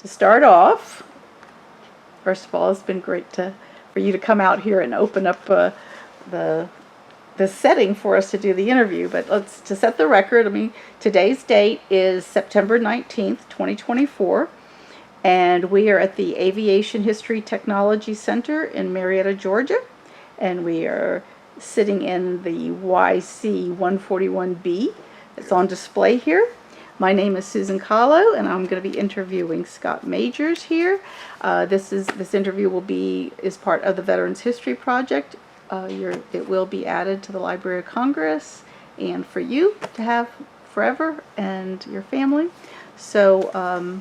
to start off, first of all, it's been great for you to come out here and open up the setting for us to do the interview. But to set the record, I mean, today's date is September 19th, 2024, and we are at the Aviation History Technology Center in Marietta, Georgia, and we are sitting in the YC 141B that's on display here. My name is Susan Caolo, and I'm going to be interviewing Scott Majors here. This interview is part of the Veterans History Project. It will be added to the Library of Congress and for you to have forever and your family. So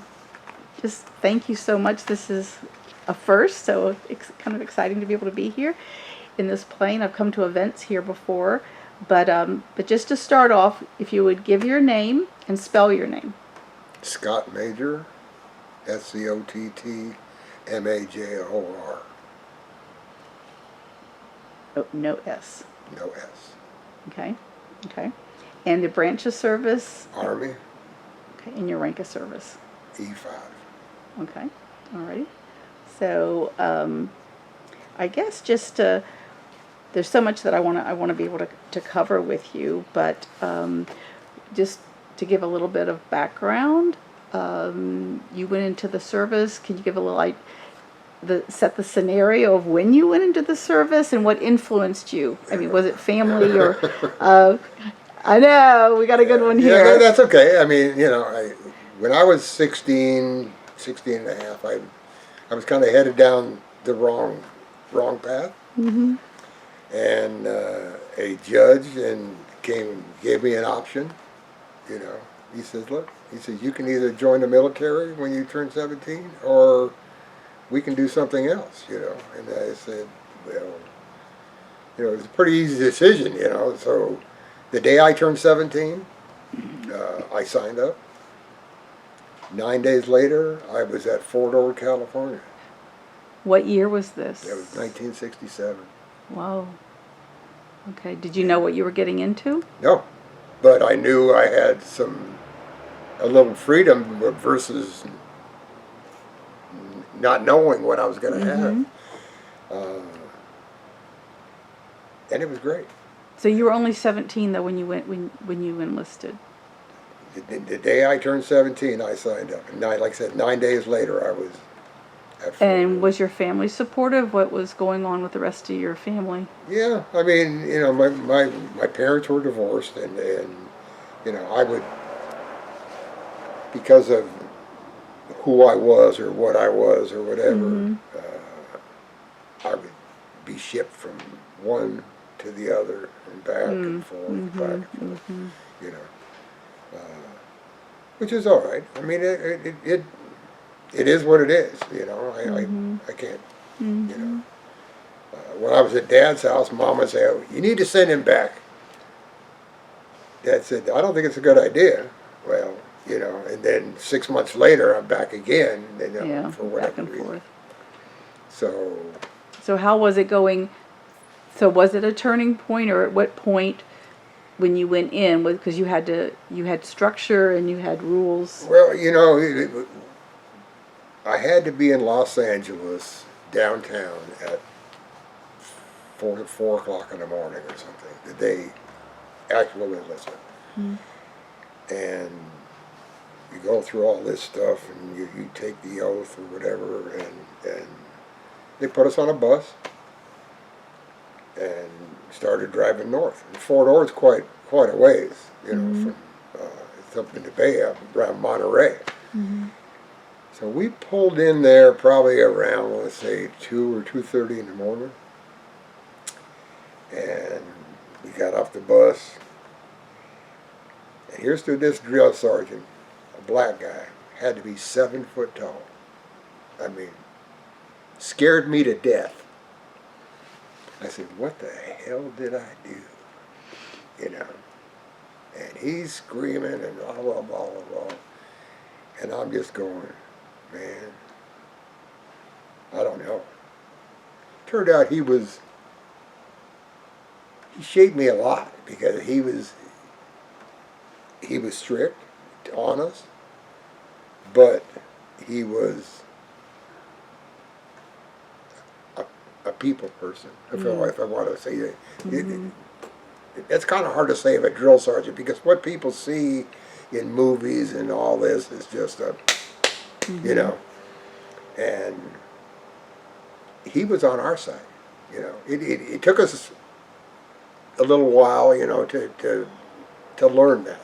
just thank you so much. This is a first, so it's kind of exciting to be able to be here in this plane. I've come to events here before, but just to start off, if you would give your name and spell your name. Scott Major, SCOTTMAJOR. Oh, no S. No S. Okay. And the branch of service? Army. Okay, and your rank of service? E5. Okay, all right. So I guess just there's so much that I want to be able to cover with you, but just to give a little bit of background, you went into the service. Can you give a little set the scenario of when you went into the service and what influenced you? I mean, was it family or? I know we got a good one here. Yeah, that's okay. I mean, when I was 16 and a half, I was kind of headed down the wrong path. Mm-hmm. And a judge gave me an option. He says, look, you can either join the military when you turn 17, or we can do something else, And I said, well, it was a pretty easy decision, So the day I turned 17, I signed up. 9 days later, I was at Fort Ord, California. What year was this? It was 1967. Wow. Okay. Did you know what you were getting into? No, but I knew I had a little freedom versus not knowing what I was going to have, and it was great. So you were only 17 though when you enlisted. The day I turned 17, I signed up, and like I said, 9 days later, I was at Fort And Ord. was your family supportive? What was going on with the rest of your family? Yeah, I mean, my parents were divorced, and I would, because of who I was or what I was or whatever, I would be shipped from one to the other and back and forth, back and forth, which is all right. I mean, it is what it is, I can't, when I was at Dad's house, Mom would say, oh, you need to send him back. Dad said, I don't think it's a good idea. Well, and then 6 months later, I'm back again, for whatever back and reason. Forth. So how was it going? So was it a turning point, or at what point when you went in? Because you had structure and you had rules. Well, I had to be in Los Angeles downtown at 4 o'clock in the morning or something. The day actually enlisted. And you go through all this stuff, and you take the oath or whatever, and they put us on a bus and started driving north. And Fort Ord's quite a ways, from it's up in the Bay, up around Monterey. So we pulled in there probably around, let's say, 2 or 2:30 in the morning, and we got off the bus. And here stood this drill sergeant, a black guy, had to be 7 foot tall. I mean, scared me to death. I said, what the hell did I do? And he's screaming and blah, blah, blah, blah, blah. And I'm just going, man, I don't know. Turned out he shaped me a lot, because he was strict on us, but he was a people person, if I want to say it. It's kind of hard to say of a drill sergeant, because what people see in movies and all this is just a, you know, and he was on our side. You know, it took us a little while, you know, to learn that.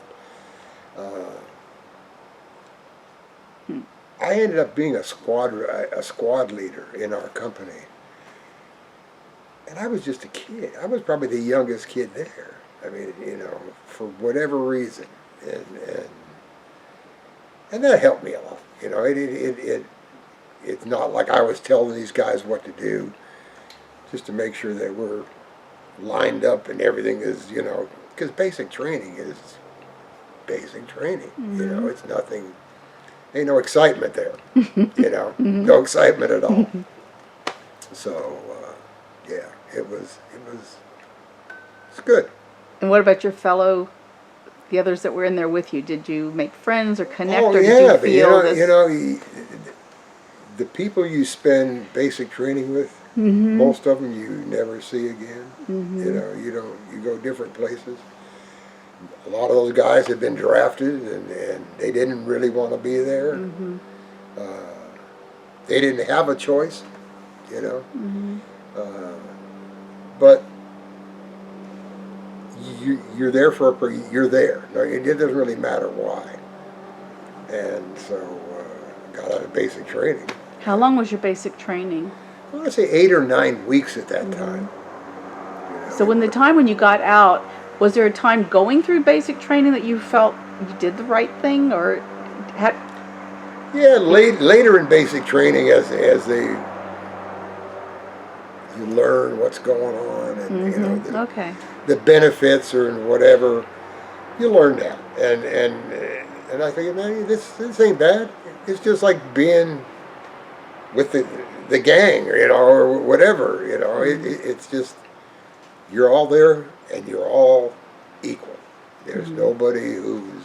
I ended up being a squad leader in our company, and I was just a kid. I was probably the youngest kid there. I mean, you know, for whatever reason, and that helped me a lot. You know, it's not like I was telling these guys what to do, just to make sure they were lined up and everything is, you know, because basic training is basic training. You know, it's nothing. Ain't no excitement there. You know, no excitement at all. So yeah, it's good. And what about your the others that were in there with you? Did you make friends or connect, Oh or yeah, did you feel this? you know, the people you spend basic training with, most of them you never see again. You know, you go different places. A lot of those guys had been drafted, and they didn't really want to be there. They didn't have a choice, you know. But you're there you're there. No, it doesn't really matter why. And so got out of basic training. How long was your basic training? I want to say 8 or 9 weeks at that time. You know, So when you got out, was there a time going through basic training that you felt you did the right thing, or had? yeah, later in basic training, as you learn what's going on, and you know the benefits or whatever, you learn that, and I think, man, this ain't bad. It's just like being with the gang, you know, or whatever, you know. It's just, you're all there and you're all equal. There's nobody who's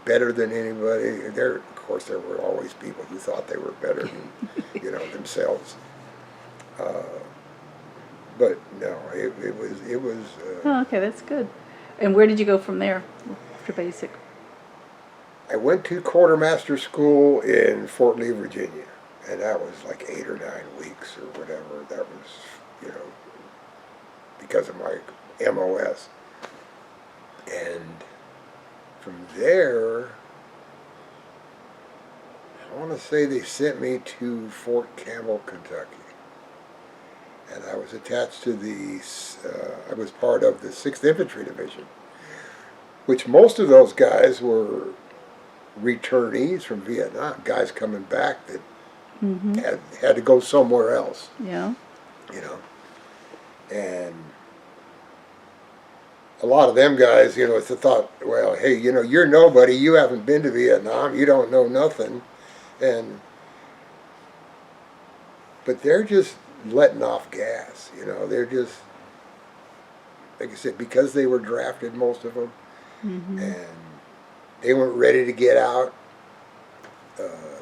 better than anybody. Of course, there were always people who thought they were better than you know, themselves. But no, it was. Oh, okay, that's good. And where did you go from there after basic? I went to quartermaster school in Fort Lee, Virginia, and that was like 8 or 9 weeks or whatever. That was, you know, because of my MOS. And from there, I want to say they sent me to Fort Campbell, Kentucky. And I was attached to I was part of the 6th Infantry Division, which most of those guys were returnees from Vietnam, guys coming back that had to go somewhere else. Yeah. You know, and a lot of them guys, you know, it's the thought, well, hey, you know, you're nobody, you haven't been to Vietnam, you don't know nothing, but they're just letting off gas, you know, they're just, like I said, because they were drafted, most of them, and they weren't ready to get out.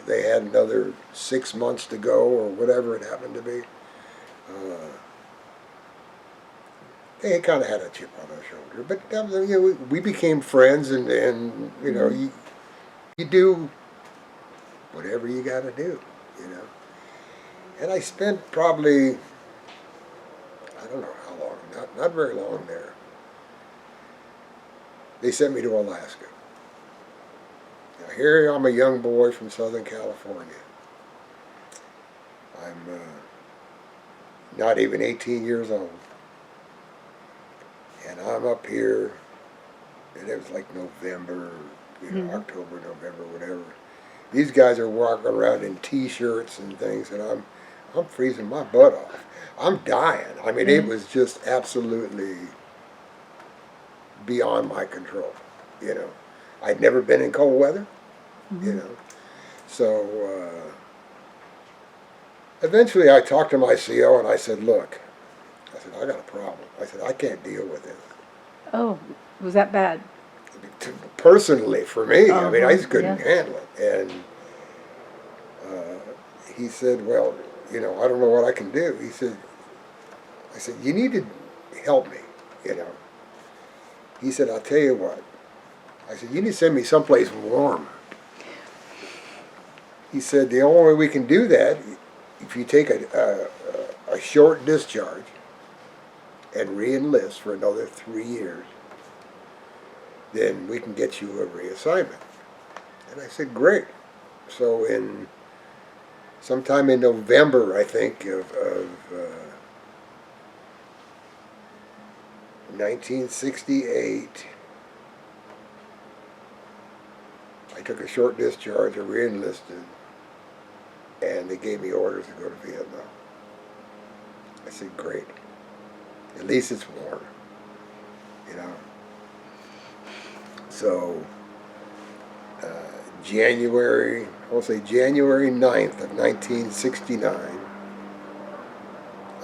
They had another 6 months to go, or whatever it happened to be. They kind of had a chip on their shoulder, but you know, we became friends, and you know, you do whatever you got to do, you know. And I spent probably, I don't know how long, not very long there. They sent me to Alaska. Now here I'm a young boy from Southern California. I'm not even 18 years old. And I'm up here, and it was like November, you know, October, November, whatever. These guys are walking around in T-shirts and things, and I'm freezing my butt off. I'm dying. I mean, it was just absolutely beyond my control, you know. I'd never been in cold weather, you know. So eventually I talked to my CO, and I said, look, I got a problem. I said, I can't deal with this. Oh, was that bad? Personally, for me, I mean, I just couldn't handle it. he said, well, I don't know what I can do. I said, you need to help me. He said, I'll tell you what. I said, you need to send me someplace warm. He said, the only way we can do that, if you take a short discharge and re-enlist for another 3 years, then we can get you a reassignment. And I said, great. So sometime in November, I think, of 1968, I took a short discharge, I re-enlisted, and they gave me orders to go to Vietnam. I said, great. At least it's warm, So, January 9th of 1969,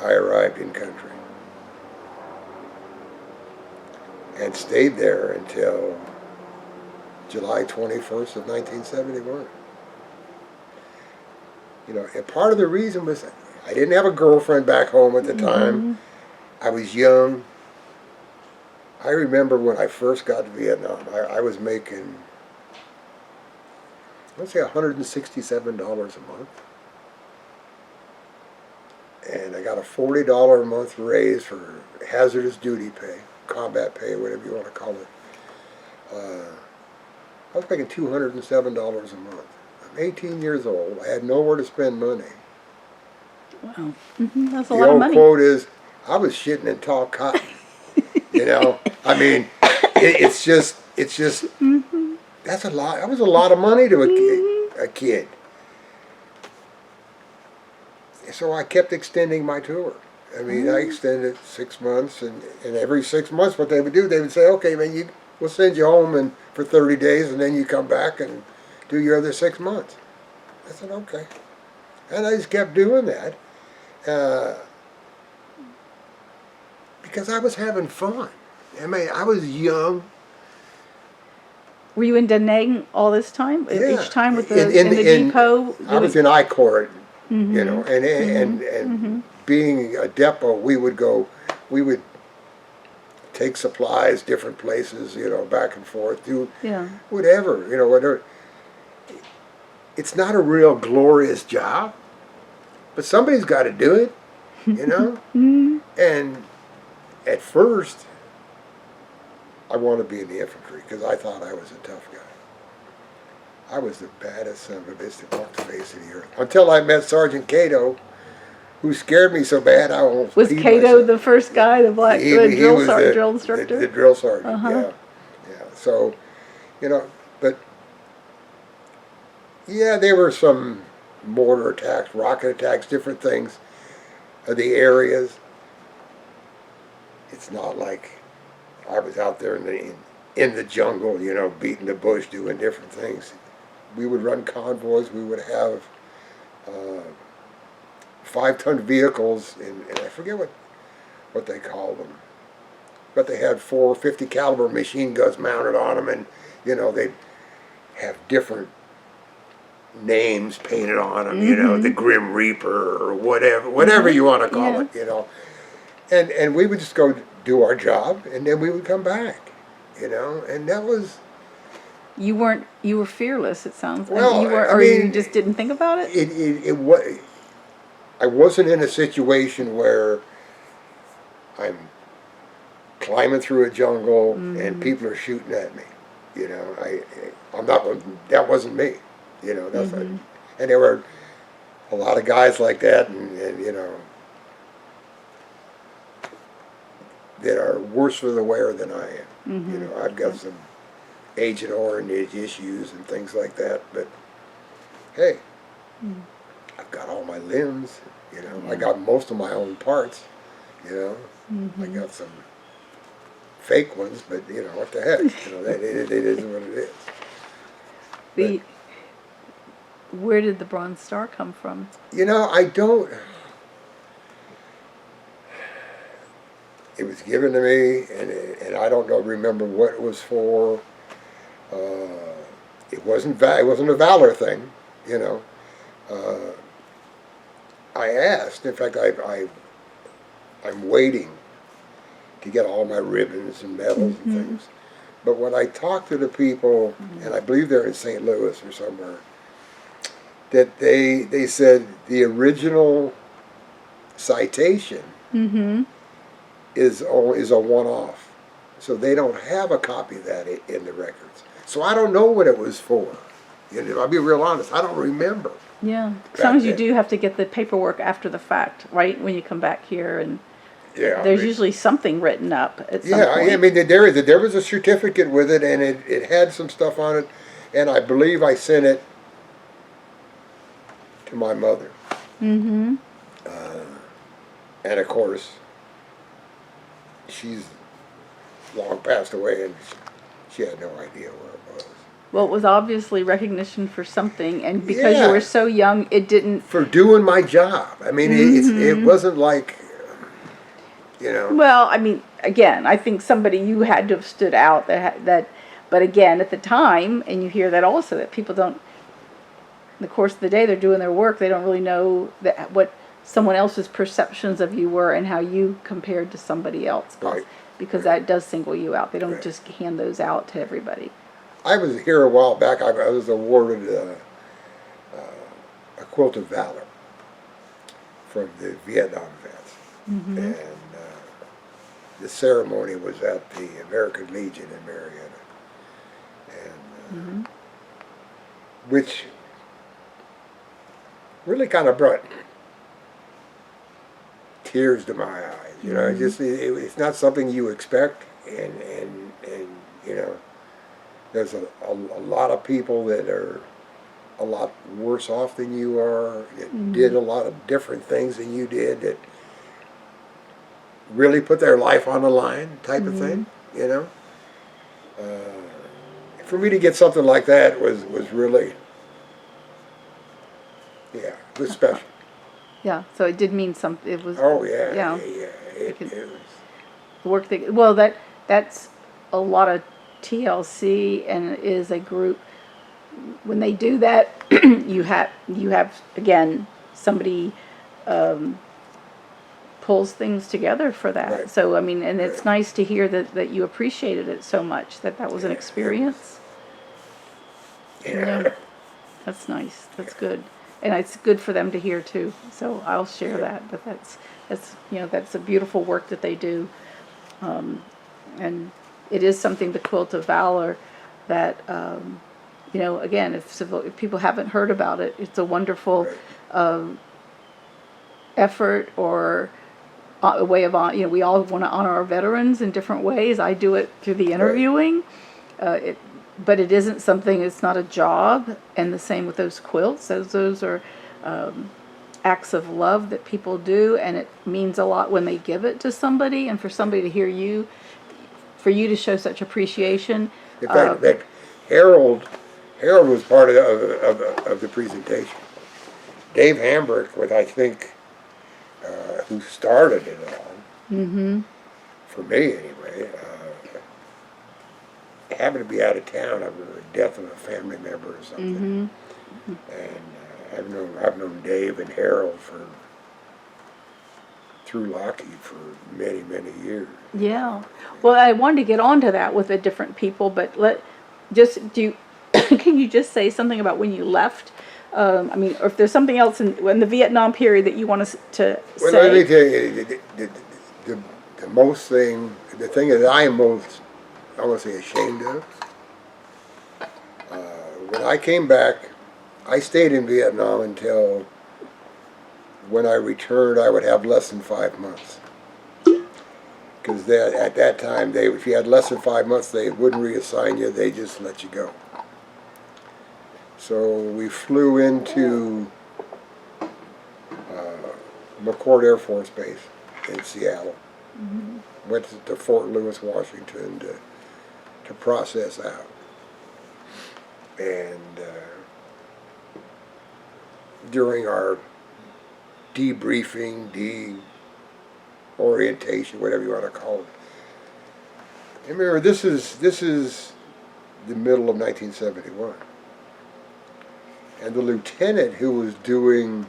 I arrived in country. And stayed there until July 21st of 1971. And part of the reason was I didn't have a girlfriend back home at the time. I was young. I remember when I first got to Vietnam, I was making, let's say, $167 a month. And I got a $40 a month raise for hazardous duty pay, combat pay, whatever you want to call it. I was making $207 a month. I'm 18 years old. I had nowhere to spend money. Wow. That's a The lot of old money. quote is, I was shitting in tall cotton. I mean, it's just, that's a lot. That was a lot of money to a kid. So I kept extending my tour. I mean, I extended 6 months, and every 6 months, what they would do, they would say, okay, man, we'll send you home for 30 days, and then you come back and do your other 6 months. I said, okay. And I just kept doing that because I was having fun. I mean, I was young. Were you in DaNang all this time? Yeah. Each time with in the depot? I was in I-Corps, and being a depot, we would take supplies, different places, back and forth, do whatever, whatever. It's not a real glorious job, but somebody's got to do it, And at first, I wanted to be in the infantry because I thought I was a tough guy. I was the baddest son of a bitch that walked the face of the earth. Until I met Sergeant Caolo, who scared me so bad I almost Was peed Cato myself. the first guy, the black drill instructor? The drill sergeant, yeah. So, but there were some mortar attacks, rocket attacks, different things of the areas. It's not like I was out there in the jungle, beating the bush, doing different things. We would run convoys. We would have 5-ton vehicles, and I forget what they called them, but they had 4 50 caliber machine guns mounted on them, and they'd have different names painted on them. The Grim Reaper or whatever you want to call it. And we would just go do our job, and then we would come back, and that was. You were fearless, it sounds like. Well, you just didn't think about it? It was. I wasn't in a situation where I'm climbing through a jungle and people are shooting at me. I'm not. That wasn't me. That's and there were a lot of guys like that, and that are worse for the wear than I am. I've got some Agent Orange issues and things like that, but hey, I've got all my limbs, I got most of my own parts, I got some fake ones, but what the heck, it is what it is. Where did the Bronze Star come from? I don't. It was given to me, and I don't remember what it was for. It wasn't a valor thing, I asked. In fact, I'm waiting to get all my ribbons and medals and things. But when I talked to the people, and I believe they're in St. Louis or somewhere, that they said the original citation is a one-off. So they don't have a copy of that in the records. So I don't know what it was for. You know, I'll be real honest. I don't remember. Yeah. Sometimes you then. do have to get the paperwork after the fact, right? When you come back here, and Yeah, there's usually something written up at some yeah. point. I mean, there was a certificate with it, and it had some stuff on it, and I believe I sent it to my mother. And of course, she's long passed away, and she had no idea where it was. Well, it was obviously recognition for something, and because you Yeah. were so young, it didn't. For doing my job. I mean, it wasn't like, you know. Well, I mean, again, I think somebody you had to have stood out that. But again, at the time, and you hear that also, that people don't. In the course of the day, they're doing their work. They don't really know that what someone else's perceptions of you were and how you compared to somebody else. Right. Because that does single you out. They don't Right. just hand those out to everybody. I was here a while back. I was awarded a quilt of valor from the Vietnam vets, and the ceremony was at the American Legion in Marietta, and which really kind of brought tears to my eyes. You know, it's not something you expect, and you know. There's a lot of people that are a lot worse off than you are, that did a lot of different things than you did, that really put their life on the line type of thing, you know. For me to get something like that was really, yeah, it was special. Yeah, so it did mean something. It was. Oh, yeah, Yeah. it was. The work that that's a lot of TLC, and it is a group. When they do that, you have again somebody pulls things together for that. Right. So I mean, and it's nice to hear that you appreciated it so much, that was an experience. Yeah. That's nice. That's good, and it's good for them to hear too. So I'll share that. But that's that's a beautiful work that they do, and it is something, the Quilt of Valor, that again, if people haven't heard about it, it's a wonderful effort, or a way of we all want to honor our veterans in different ways. I do it through the interviewing. But it isn't something, it's not a job, and the same with those quilts. Those are acts of love that people do, and it means a lot when they give it to somebody, and for somebody to hear you, for you to show such appreciation. In fact, Harold was part of the presentation. Dave Hambrick, I think, who started it all, for me anyway, happened to be out of town over the death of a family member or something. And I've known Dave and Harold through Lockheed for many, many years. Yeah. Well, I wanted to get onto that with the different people, but can you just say something about when you left? I mean, or if there's something else in the Vietnam period that you want us to Well, say. let me tell you, the thing that I am most, I want to say, ashamed of. When I came back, I stayed in Vietnam until when I returned, I would have less than 5 months. Because at that time, if you had less than 5 months, they wouldn't reassign you, they just let you go. So we flew into McCord Air Force Base in Seattle. Went to Fort Lewis, Washington to process out. And during our debriefing, orientation, whatever you want to call it. And remember, this is the middle of 1971. And the lieutenant who was doing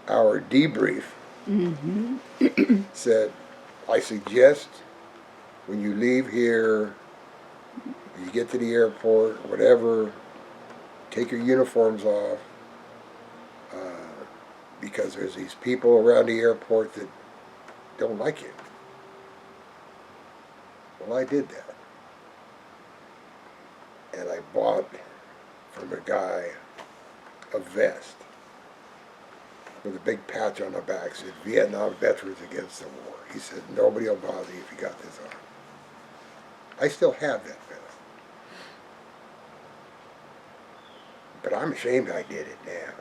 our debrief, said, I suggest when you leave here, you get to the airport, whatever, take your uniforms off, because there's these people around the airport that don't like you. Well, I did that. And I bought from a guy a vest with a big patch on the back, said Vietnam Veterans Against the War. He said, nobody will bother you if you got this on. I still have that vest. But I'm ashamed I did it now.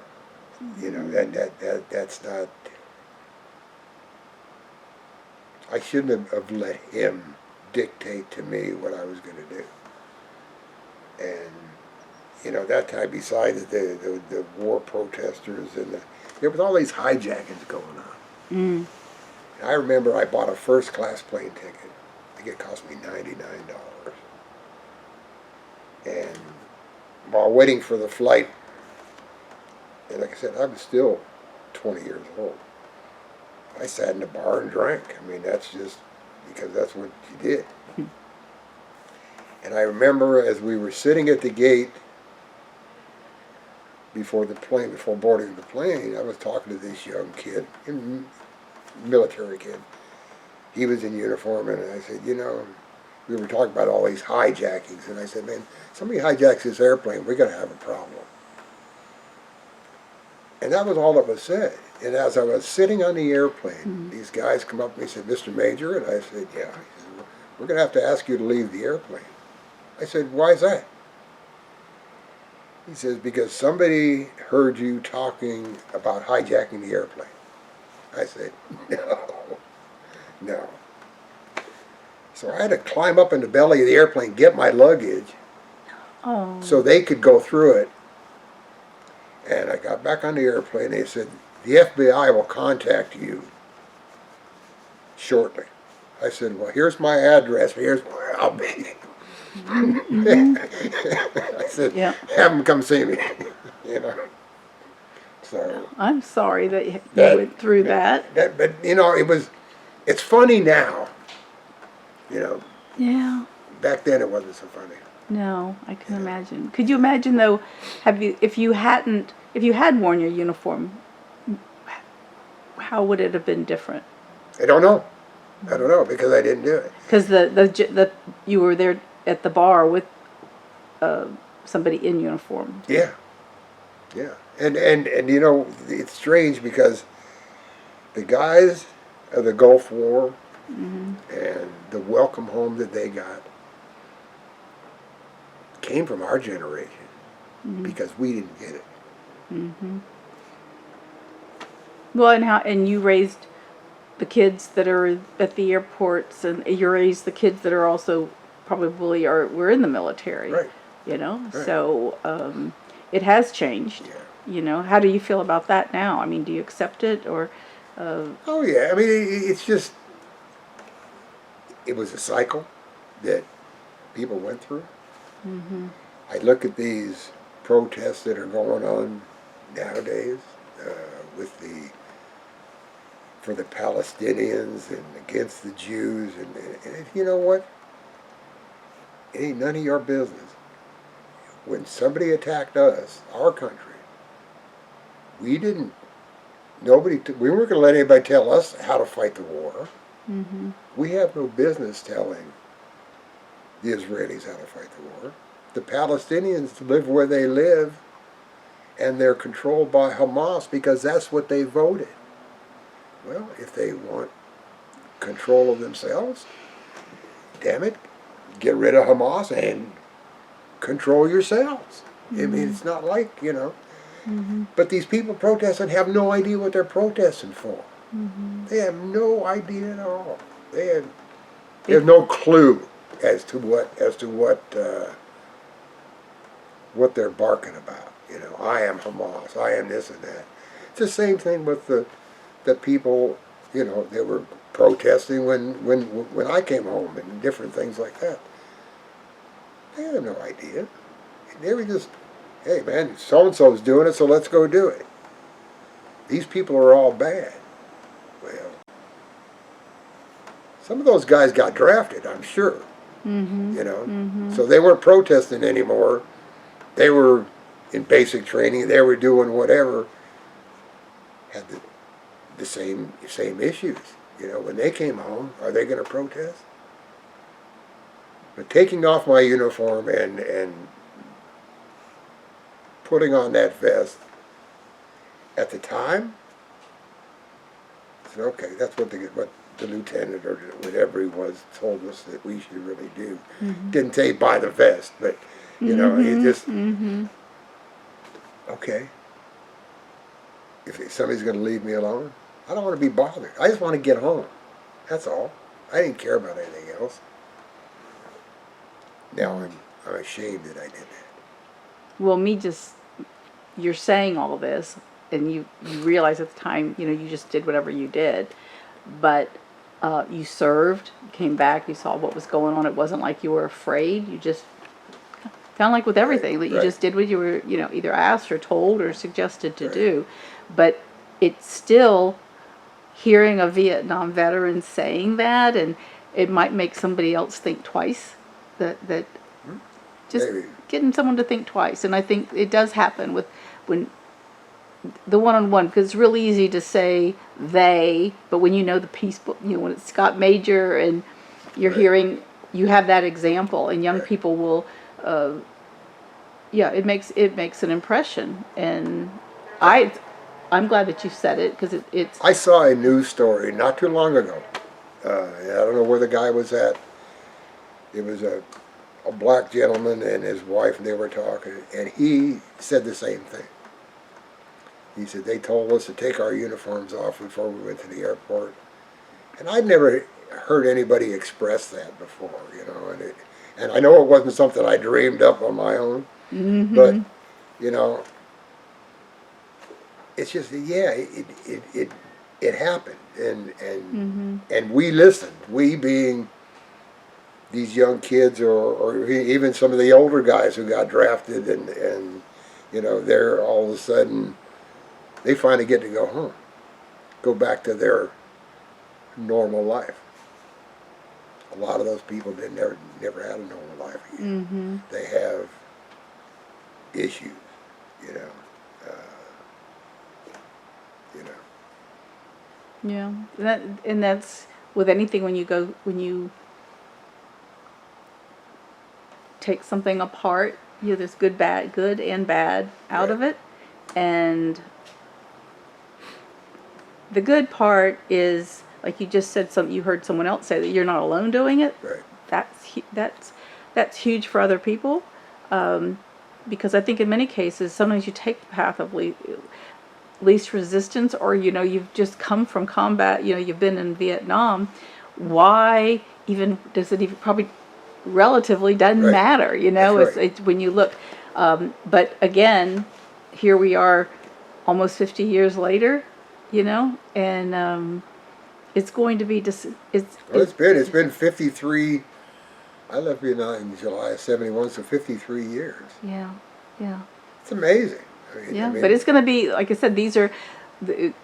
You know, that's not, I shouldn't have let him dictate to me what I was going to do. And, you know, that time besides the war protesters and there was all these hijackings going on. And I remember I bought a first class plane ticket. I think it cost me $99. And while waiting for the flight, and like I said, I was still 20 years old. I sat in the bar and drank. I mean, that's just because that's what you did. And I remember as we were sitting at the gate before boarding the plane, I was talking to this young kid, military kid. He was in uniform, and I said, you know, we were talking about all these hijackings, and I said, man, somebody hijacks this airplane, we're going to have a problem. And that was all that was said. And as I was sitting on the airplane, these guys come up to me and said, Mr. Major? And I said, yeah. He said, we're going to have to ask you to leave the airplane. I said, why is that? He says, because somebody heard you talking about hijacking the airplane. I said, no. So I had to climb up in the belly of the airplane, get my luggage, so they could go through it. And I got back on the airplane, they said, the FBI will contact you shortly. I said, well, here's my address, here's where I'll be. I said, have them come see me, you know. So I'm sorry that you went through that. But, you know, it's funny now, you know. Yeah. Back then it wasn't so funny. No, I can imagine. Could you imagine though, if you had worn your uniform, how would it have been different? I don't know. Because I didn't do it. Because you were there at the bar with somebody in uniform. Yeah. And you know, it's strange because the guys of the Gulf War and the welcome home that they got came from our generation because we didn't get it. Well, and you raised the kids that are at the airports, and you raised the kids that are also probably were in the military. Right. You know, Right. So it has changed. Yeah. You know, how do you feel about that now? I mean, do you accept it or? Oh yeah, I mean it's just it was a cycle that people went through. I look at these protests that are going on nowadays for the Palestinians and against the Jews, and you know what? It ain't none of your business. When somebody attacked us, our country, we weren't going to let anybody tell us how to fight the war. We have no business telling the Israelis how to fight the war. The Palestinians live where they live, and they're controlled by Hamas because that's what they voted. Well, if they want control of themselves, damn it, get rid of Hamas and control yourselves. I mean, it's not like, you know. But these people protesting have no idea what they're protesting for. They have no idea at all. They have no clue as to what they're barking about. You know, I am Hamas, I am this and that. It's the same thing with the people, you know, they were protesting when I came home and different things like that. They had no idea. They were just, hey man, so-and-so's doing it, so let's go do it. these people are all bad. Well, some of those guys got drafted, I'm sure. Mm-hmm. You know, Mm-hmm. so they weren't protesting anymore. They were in basic training. They were doing whatever. Had the same issues. You know, when they came home, are they going to protest? But taking off my uniform and putting on that vest at the time, I said, okay, that's what the lieutenant or whatever he was told us that we should really do. Mm-hmm. Didn't say buy the vest, but you know, he just okay. If somebody's going to leave me alone, I don't want to be bothered. I just want to get home. That's all. I didn't care about anything else. Now I'm ashamed that I did that. Well, you're saying all this, and you realize at the time, you know, you just did whatever you did, but you served, came back, you saw what was going on. It wasn't like you were afraid. You just, kind of like with everything, that you just did what you were, you know, either asked or told or suggested to do. But it's still hearing a Vietnam veteran saying that, and it might make somebody else think twice. That just Maybe. getting someone to think twice. And I think it does happen when the one-on-one, because it's real easy to say they, but when you know the piece, you know, when it's Scott Major and you're hearing, you have that example, and young people will, it makes an impression. And I'm glad that you said it, because it's. I saw a news story not too long ago. I don't know where the guy was at. It was a black gentleman and his wife, and they were talking, and he said the same thing. He said, they told us to take our uniforms off before we went to the airport. And I'd never heard anybody express that before, you know, and I know it wasn't something I dreamed up on my own, but, you know, it's just, it happened, and we listened, we being these young kids or even some of the older guys who got drafted, and you know, they're all of a sudden, they finally get to go home, go back to their normal life. A lot of those people never had a normal life again. They have issues, you know. Yeah, that's with anything when you take something apart, you know, there's good and bad out of it, and the good part is, like you just said, you heard someone else say that you're not alone doing it. Right. That's huge for other people, because I think in many cases sometimes you take the path of least resistance, or you know, you've just come from combat, you know, you've been in Vietnam. Why even does it even probably relatively doesn't matter, you know? It's when you look, but again, here we are almost 50 years later, you know, and it's going to be it's been 53. I left Vietnam in July of '71, so 53 years. Yeah. It's amazing. I mean, but it's going to be, like I said, these are the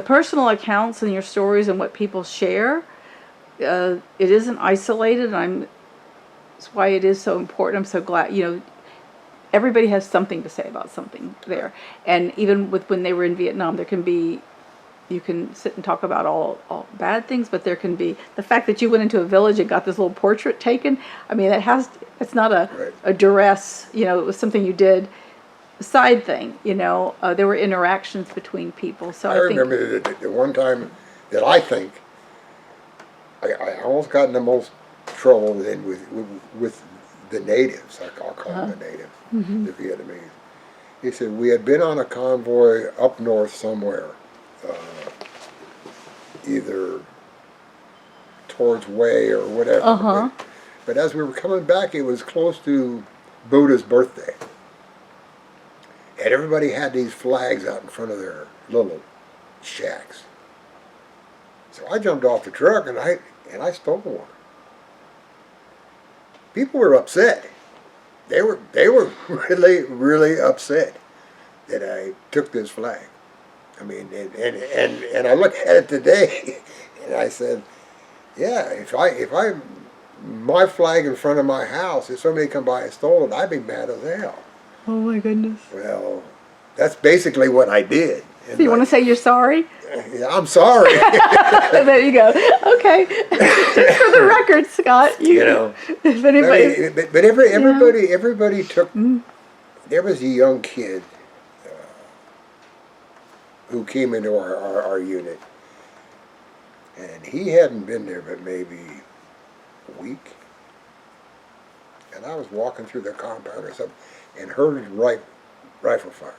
personal accounts and your stories and what people share. It isn't isolated, and that's why it is so important. I'm so glad, you know, everybody has something to say about something there. And even when they were in Vietnam, you can sit and talk about all bad things, but there can be the fact that you went into a village and got this little portrait taken. I mean, it's not a duress, you know, it was something you did, a side thing, you know. There were interactions between people. So I remember the one time that I think I almost got in the most trouble then with the natives. I'll call them the natives, the Vietnamese. He said, we had been on a convoy up north somewhere, either towards Way or whatever. But as we were coming back, it was close to Buddha's birthday. And everybody had these flags out in front of their little shacks. So I jumped off the truck and I stole one. People were upset. They were really, really upset that I took this flag. I mean, and I look at it today, and I said, yeah, if my flag in front of my house, if somebody come by and stole it, I'd be mad as hell. Oh my goodness. Well, that's basically what I did. And So you want to say you're sorry? Yeah, I'm sorry. There you go. Okay. Just for the record, Scott. You know. If anybody. But everybody took. There was a young kid who came into our unit, and he hadn't been there but maybe a week. And I was walking through the compound or something, and heard rifle fire.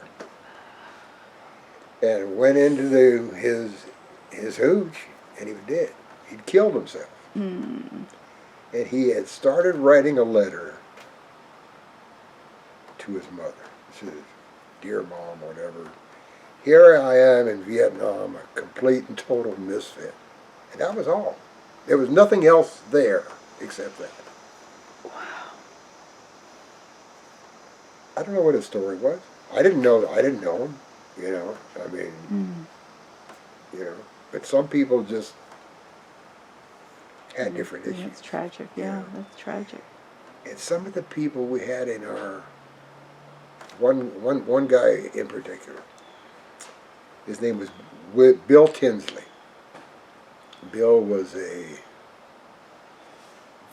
And went into his hooch, and he was dead. He'd killed himself. And he had started writing a letter to his mother. He says, "Dear Mom," whatever. "Here I am in Vietnam, a complete and total misfit." And that was all. There was nothing else there except that. Wow. I don't know what his story was. I didn't know him. You know, I mean, you know, but some people just had different issues. That's tragic. Yeah, that's tragic. And some of the people we had in our, one guy in particular, his name was Bill Tinsley. Bill was a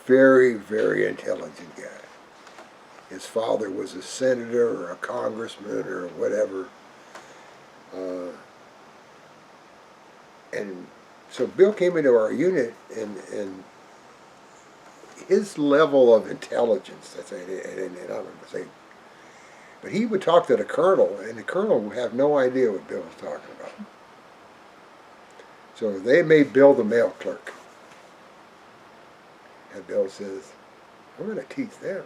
very, very intelligent guy. His father was a senator or a congressman or whatever. And so Bill came into our unit, and his level of intelligence, and I'm going to say, but he would talk to the colonel, and the colonel would have no idea what Bill was talking about. So they made Bill the mail clerk. And Bill says, "I'm going to teach them.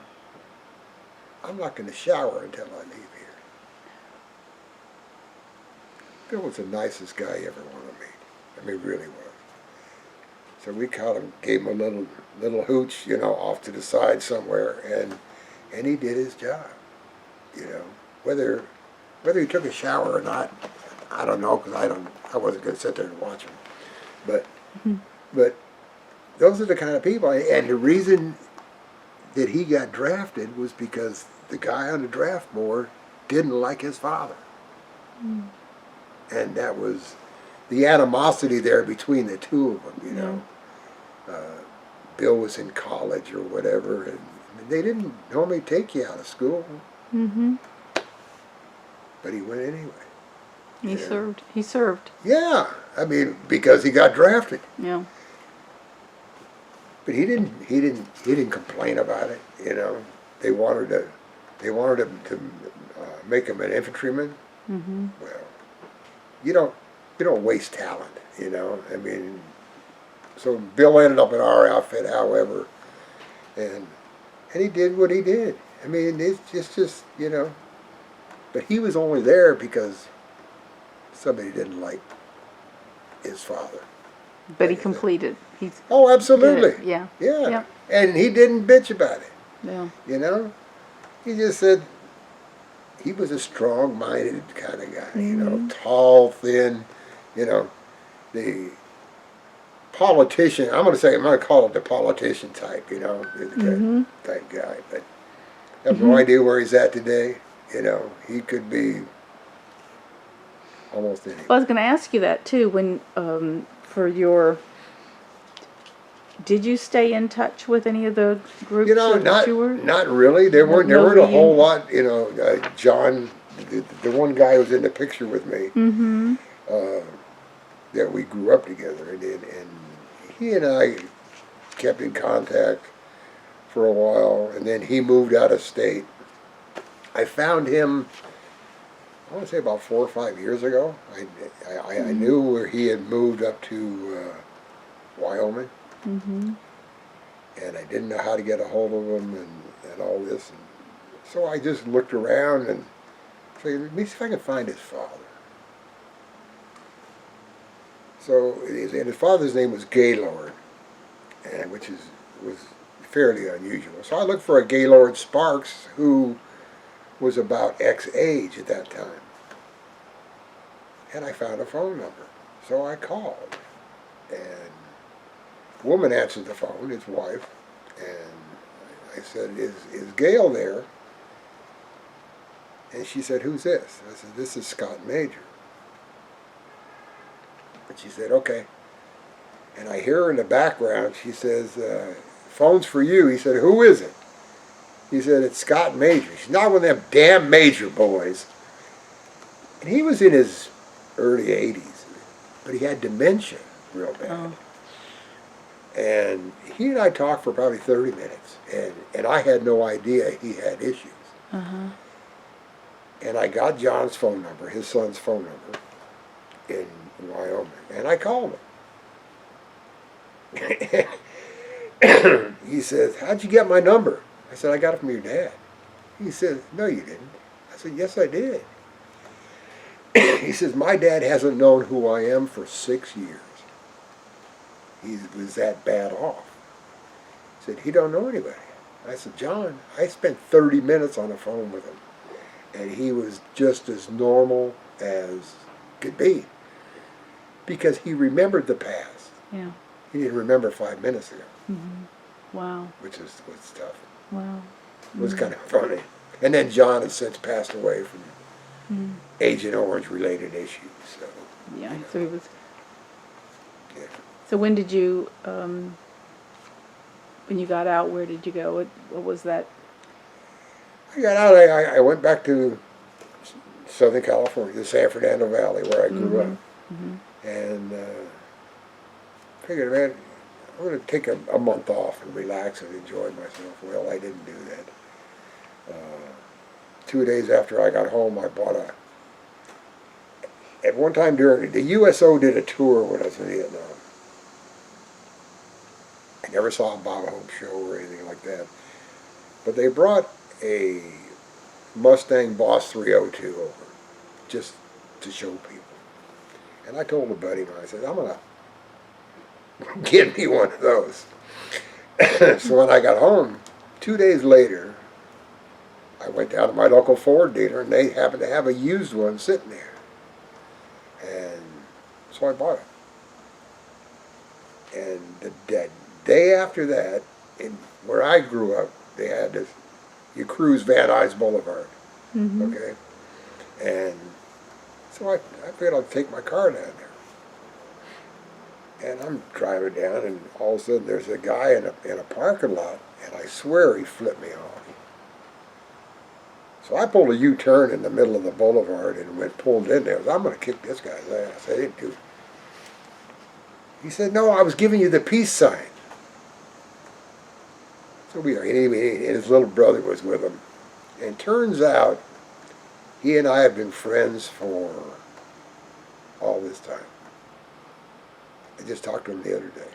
I'm not going to shower until I leave here." Bill was the nicest guy you ever want to meet. I mean, really was. So we caught him, gave him a little hooch, you know, off to the side somewhere, and he did his job. You know, whether he took a shower or not, I don't know, because I wasn't going to sit there and watch him. But those are the kind of people, and the reason that he got drafted was because the guy on the draft board didn't like his father. And that was the animosity there between the two of them, you know. Bill was in college or whatever, and they didn't normally take you out of school. But he went anyway. He served. He served. Yeah, I mean, because he got drafted. Yeah. But he didn't complain about it, you know. They wanted him to make him an infantryman. Well, you don't waste talent, you know. I mean, so Bill ended up in our outfit, however, and he did what he did. I mean, it's just you know, but he was only there because somebody didn't like his father. But he completed. Oh, absolutely. Yeah. Yeah. Yeah. And he didn't bitch about it. Yeah. You know, he just said he was a strong-minded kind of guy. You know, tall, thin. You know, the politician. I'm going to call it the politician type. You know, type guy. But I have no idea where he's at today. You know, he could be almost anything. Well, I was going to ask you that too. When for your, did you stay in touch with any of the groups? You know, that you were? not really. There weren't a whole lot. You know, John, the one guy who was in the picture with me, that we grew up together, and he and I kept in contact for a while, and then he moved out of state. I found him, I want to say about 4 or 5 years ago. I knew where he had moved up to Wyoming. And I didn't know how to get a hold of him and all this. And so I just looked around and said, let me see if I can find his father. So, and his father's name was Gaylord, which was fairly unusual. So I looked for a Gaylord Sparks who was about X age at that time. and I found a phone number. So I called, and a woman answered the phone, his wife, and I said, is Gail there? And she said, who's this? I said, this is Scott Major. And she said, okay. And I hear her in the background, she says, phone's for you. He said, who is it? He said, it's Scott Major. She's not one of them damn Major boys. And he was in his early 80s, but he had dementia real bad. Oh. And he and I talked for probably 30 minutes, and I had no idea he had issues. Uh-huh. And I got John's phone number, his son's phone number, in Wyoming, and I called him. He says, how'd you get my number? I said, I got it from your dad. He said, no you didn't. I said, yes I did. He says, my dad hasn't known who I am for 6 years. He was that bad off. He said, he don't know anybody. I said, John, I spent 30 minutes on the phone with him, and he was just as normal as could be, because he remembered the past. Yeah. He didn't remember 5 minutes ago. Mm-hmm. Wow. Which was tough. Wow. It was kind of funny. And then John has since passed away from Agent Orange related issues. So yeah. So he was. Yeah. So when did you? When you got out, where did you go? What was that? I got out. I went back to Southern California, the San Fernando Valley, where I grew up, and figured, man, I'm going to take a month off and relax and enjoy myself. Well, I didn't do that. 2 days after I got home, I bought at one time during, the USO did a tour when I was in Vietnam. I never saw a Bob Hope show or anything like that. But they brought a Mustang Boss 302 over, just to show people. And I told a buddy of mine, I said, I'm going to get me one of those. So when I got home, 2 days later, I went down to my local Ford dealer, and they happened to have a used one sitting there. And so I bought it. And the day after that, where I grew up, they had this, you cruise Van Nuys Boulevard, okay? And so I figured I'd take my car down there. And I'm driving down, and all of a sudden there's a guy in a parking lot, and I swear he flipped me off. So I pulled a U-turn in the middle of the boulevard and pulled in there. I'm going to kick this guy's ass. I didn't do it. He said, no, I was giving you the peace sign. So we are, and his little brother was with him. And turns out, he and I have been friends for all this time. I just talked to him the other day.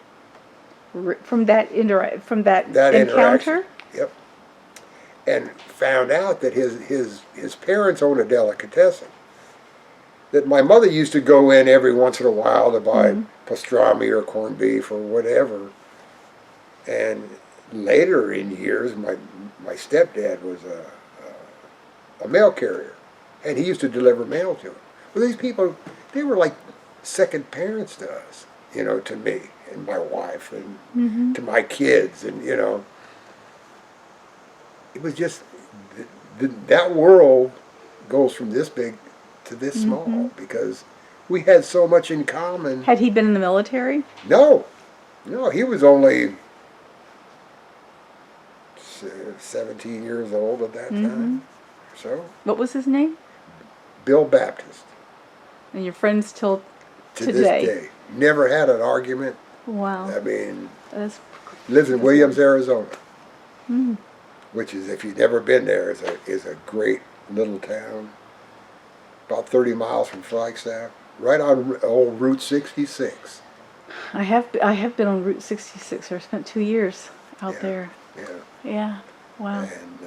From that That encounter? Yep. And found out that his parents own a delicatessen. That my mother used to go in every once in a while to buy pastrami or corned beef or whatever. And later in years, my stepdad was a mail carrier, and he used to deliver mail to him. Well, these people, they were like second parents to us, you know, to me and my wife and to my kids, and you know, it was just that world goes from this big to this small because we had so much in common. Had he been in the military? No, he was only 17 years old at that time. So. What was his name? Bill Baptist. And your friends till To today? this day. Never had an argument. Wow. I mean, That's lives in Williams, Arizona. Which is, if you've never been there, is a great little town. About 30 miles from Flagstaff. Right on old Route 66. I have been on Route 66. I spent 2 years out there. Yeah. Yeah. Wow. And,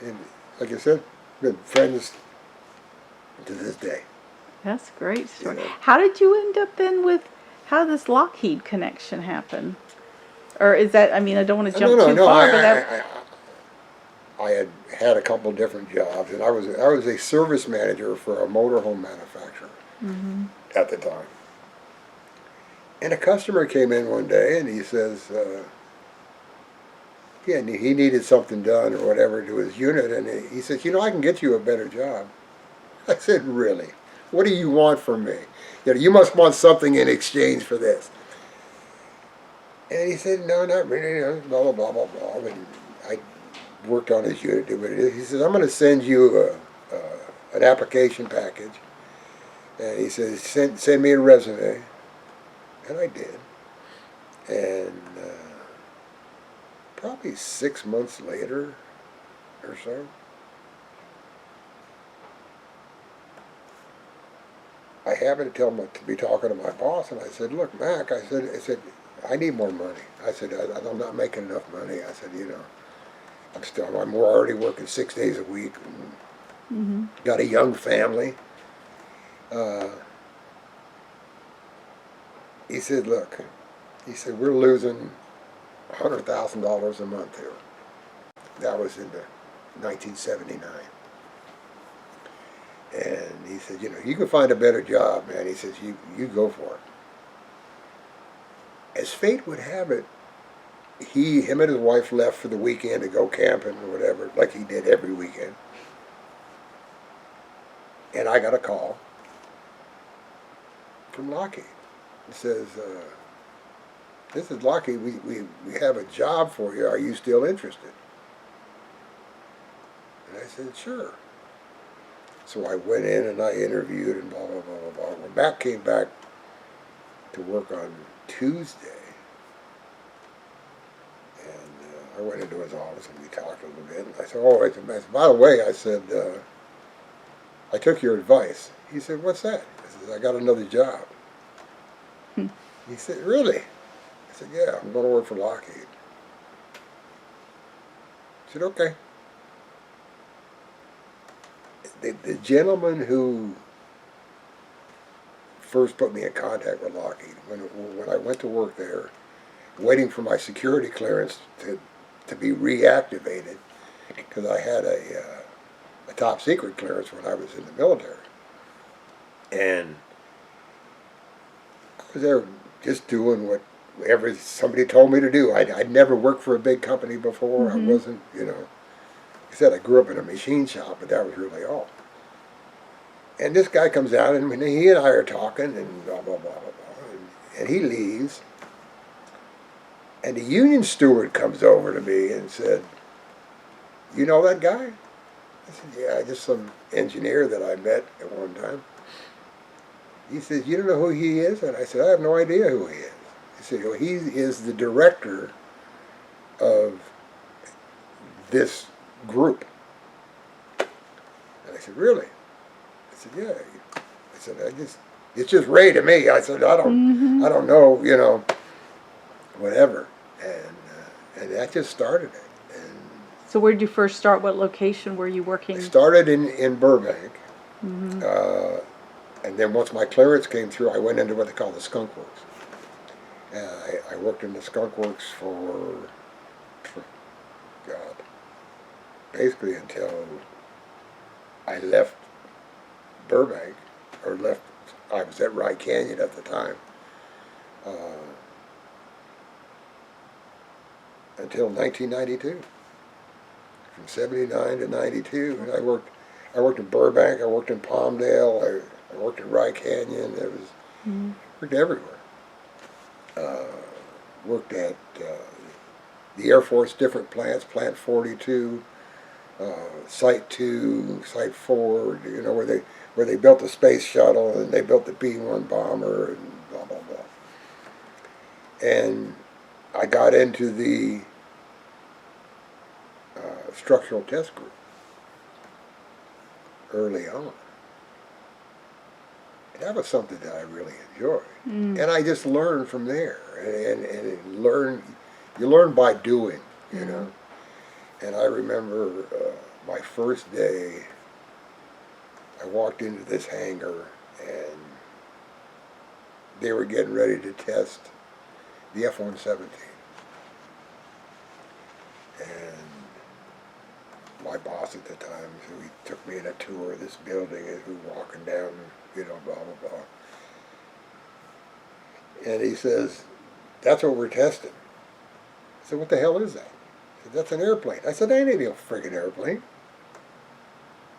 and like I said, been friends to this day. That's a great story. Yeah. How did you end up then with how this Lockheed connection happened? Or is that, I mean, I don't want to jump too far, but I had a couple different jobs, and I was a service manager for a motorhome manufacturer. at the time. And a customer came in one day and he says, yeah, he needed something done or whatever to his unit, and he says, you know, I can get you a better job. I said, really? What do you want from me? You know, you must want something in exchange for this. And he said, no, not really, you know, blah, blah, blah, blah, blah. And I worked on his unit, did what it is. He says, I'm going to send you an application package. And he says, send me a resume. And I did. And probably 6 months later or so, I happened to be talking to my boss, and I said, look, Mac, I said, I need more money. I said, I'm not making enough money. I said, you know, I'm already working 6 days a week, and got a young family. He said, look, he said, we're losing $100,000 a month here. That was in 1979. And he said, you know, you can find a better job, man. He says, you go for it. As fate would have it, him and his wife left for the weekend to go camping or whatever, like he did every weekend. And I got a call from Lockheed. It says, this is Lockheed, we have a job for you. Are you still interested? And I said, sure. So I went in and I interviewed and blah, blah, blah, blah, blah. When Mac came back to work on Tuesday, and I went into his office and we talked a little bit. And I said, oh, I said, by the way, I said, I took your advice. He said, what's that? I said, I got another job. He said, really? I said, yeah, I'm going to work for Lockheed. I said, okay. The gentleman who first put me in contact with Lockheed, when I went to work there, waiting for my security clearance to be reactivated, because I had a top secret clearance when I was in the military. And I was there just doing whatever somebody told me to do. I'd never worked for a big company before. I wasn't, you know, like I said, I grew up in a machine shop, but that was really all. And this guy comes out, and he and I are talking, and blah, blah, blah, blah, blah. And he leaves. And the union steward comes over to me and said, you know that guy? I said, yeah, just some engineer that I met at one time. He says, you don't know who he is? And I said, I have no idea who he is. He said, well, he is the director of this group. And I said, really? I said, yeah. I said, it's just Ray to me. I said, I don't know, you know, whatever. And that just started it. And So where did you first start? What location were you working? I started in Burbank. And then once my clearance came through, I went into what they call the Skunk Works. I worked in the Skunk Works for God, basically until I left Burbank, I was at Rye Canyon at the time, until 1992. From 79 to 92, and I worked in Burbank, I worked in Palmdale, I worked in Rye Canyon. Worked everywhere. Worked at the Air Force, different plants, Plant 42, Site 2, Site 4, you know, where they built the space shuttle and they built the B-1 bomber and blah, blah, blah. And I got into the structural test group early on. And that was something that I really enjoyed. And I just learned from there. And you learn by doing, you know. And I remember my first day, I walked into this hangar and they were getting ready to test the F-117. And my boss at the time. So he took me on a tour of this building as we were walking down, blah, blah, blah. And he says, "That's what we're testing." I said, "What the hell is that?" He said, "That's an airplane." I said, "That ain't no friggin' airplane."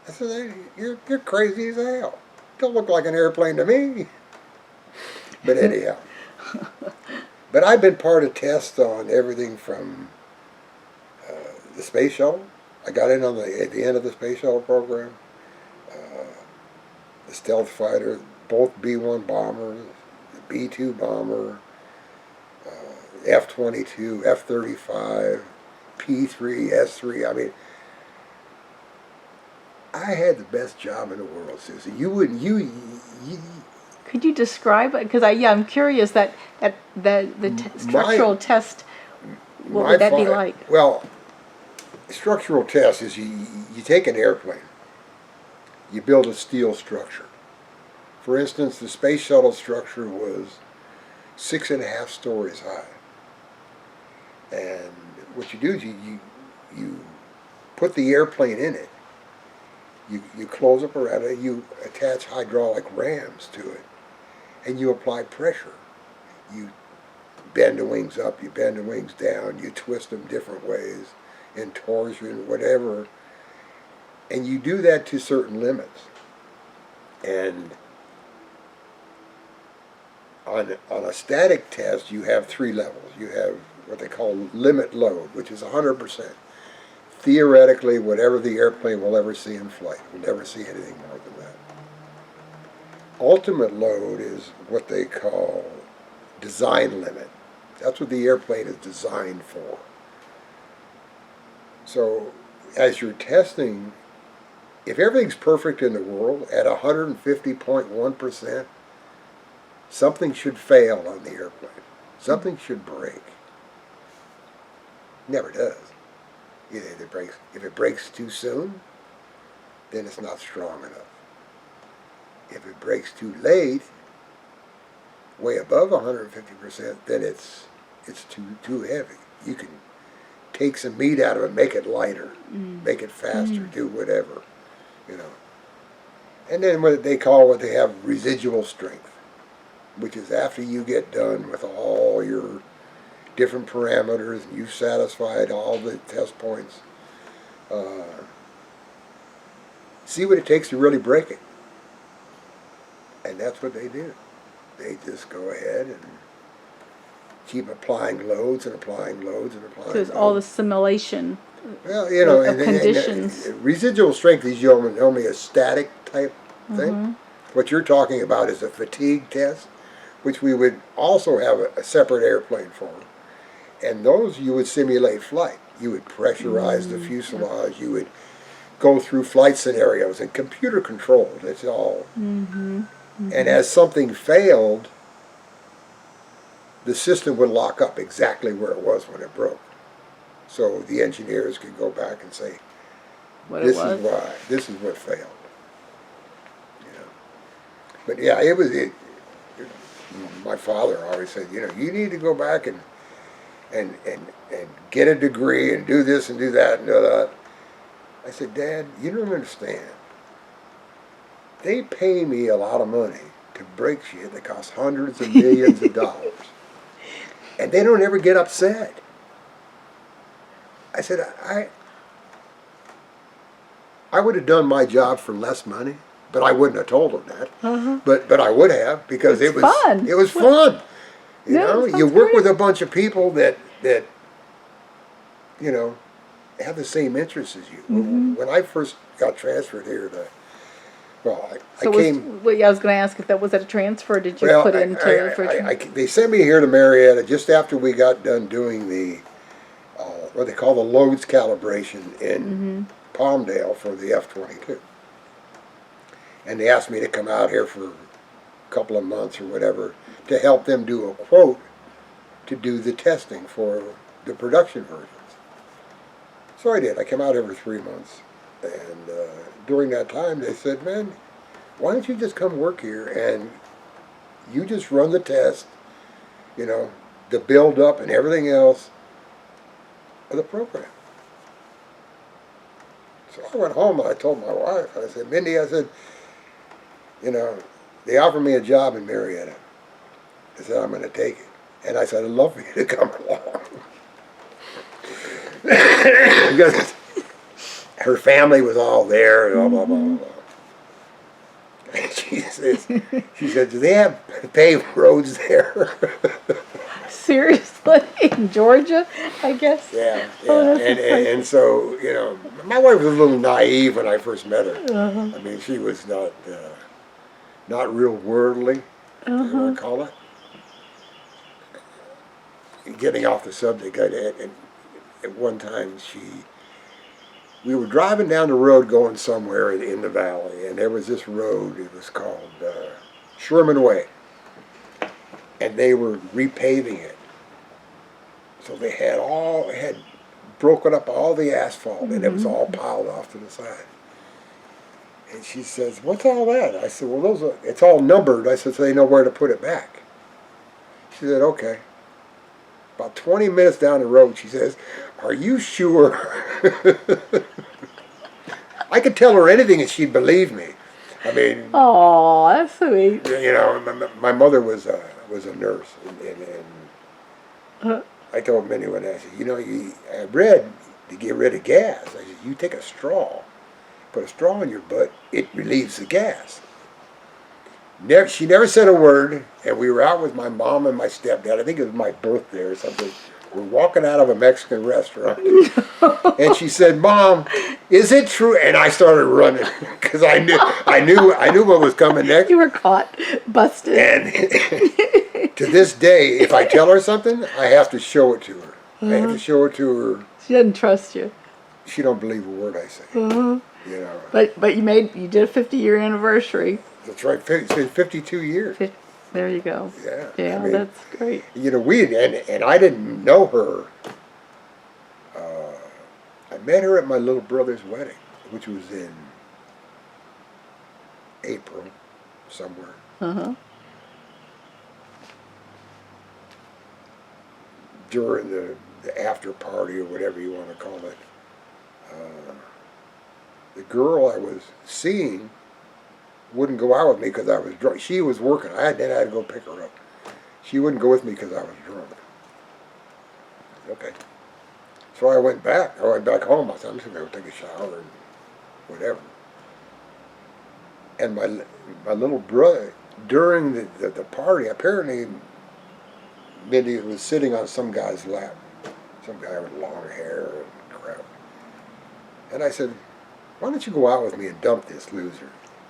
I said, "Hey, you're crazy as hell. Don't look like an airplane to me." But anyhow. But I've been part of tests on everything from the space shuttle. I got in on at the end of the space shuttle program. The stealth fighter, both B-1 bombers, the B-2 bomber, F-22, F-35, P-3, S-3. I mean, I had the best job in the world, Susie. Could you describe it? Because I'm curious that the structural test. What would that be like? Well, structural test is you take an airplane, you build a steel structure. For instance, the space shuttle structure was 6.5 stories high, and what you do is you put the airplane in it. You close up around it. You attach hydraulic rams to it, and you apply pressure. You bend the wings up, you bend the wings down, you twist them different ways, in torsion, whatever, and you do that to certain limits. And on a static test, you have 3 levels. You have what they call limit load, which is 100%. Theoretically, whatever the airplane will ever see in flight, will never see anything more than that. Ultimate load is what they call design limit. That's what the airplane is designed for. So as you're testing, if everything's perfect in the world at 150.1%, something should fail on the airplane. Something should break. Never does. If it breaks too soon, then it's not strong enough. If it breaks too late, way above 150%, then it's too heavy. You can take some meat out of it, make it lighter, make it faster, do whatever, And then what they have residual strength, which is after you get done with all your different parameters and you've satisfied all the test points, see what it takes to really break it. And that's what they do. They just go ahead and keep applying loads and applying loads and applying So it's loads. all the simulation Well, of conditions. Residual strength is only a static type thing. What you're talking about is a fatigue test, which we would also have a separate airplane for. And those you would simulate flight. You would pressurize the fuselage. You would go through flight scenarios and computer controlled. It's all. And as something failed, the system would lock up exactly where it was when it broke. So the engineers could go back and say, this is why, this is what failed. But yeah, my father always said, you need to go back and get a degree and do this and do that and do that. I said, "Dad, you don't understand. They pay me a lot of money to break shit that costs hundreds of millions of dollars. And they don't ever get upset." I said, I would have done my job for less money, but I wouldn't have told them that. But I would have, because it was fun. It was fun. You work with a bunch of people that have the same interests as you. When I first got transferred here I was going to ask if that was a transfer. Did you put into? They sent me here to Marietta just after we got done doing the what they call the loads calibration in Palmdale for the F-22, and they asked me to come out here for a couple of months or whatever to help them do a quote to do the testing for the production versions. So I did. I came out here for 3 months. And during that time, they said, "Man, why don't you just come work here and you just run the test, the build-up and everything else of the program." So I went home and I told my wife, I said, Mindy, I said, you know, they offered me a job in Marietta. I said, I'm going to take it. And I said, I'd love for you to come along. Because her family was all there, blah, blah, blah, blah. And she said, do they have paved roads there? Seriously? In Georgia, I guess? Yeah, yeah. Oh, that's exciting. And so, you know, my wife was a little naive when I first met her. Uh-huh. I mean, she was not real worldly, you want to call it. Getting off the subject, at one time we were driving down the road going somewhere in the valley, and there was this road, it was called Sherman Way, and they were repaving it. So they had broken up all the asphalt, and it was all piled off to the side. And she says, what's all that? I said, well, it's all numbered. I said, so they know where to put it back. She said, okay. About 20 minutes down the road, she says, are you sure? I could tell her anything and she'd believe me. I mean, oh, that's sweet. you know, my mother was a nurse, and I told Minnie one day, I said, you know, I read to get rid of gas. I said, you take a straw, put a straw in your butt, it relieves the gas. She never said a word, and we were out with my mom and my stepdad. I think it was my birthday or something. We're walking out of a Mexican restaurant, and she said, "Mom, is it true?" And I started running because I knew what was coming next. You were caught, busted. And to this day, if I tell her something, I have to show it to her. I have to show it to her. She doesn't trust you. She don't believe a word I say. You know. But you did a 50-year anniversary. That's right. It's been 52 years. There you go. Yeah. Yeah, I mean, that's great. You know, and I didn't know her. I met her at my little brother's wedding, which was in April, somewhere. During the after party or whatever you want to call it. The girl I was seeing wouldn't go out with me because I was drunk. She was working. I had to go pick her up. She wouldn't go with me because I was drunk. Okay. So I went back. I went back home. I said, I'm just going to go take a shower and whatever. And my little brother, during the party, apparently Mindy was sitting on some guy's lap. Some guy with long hair and crap. And I said, why don't you go out with me and dump this loser?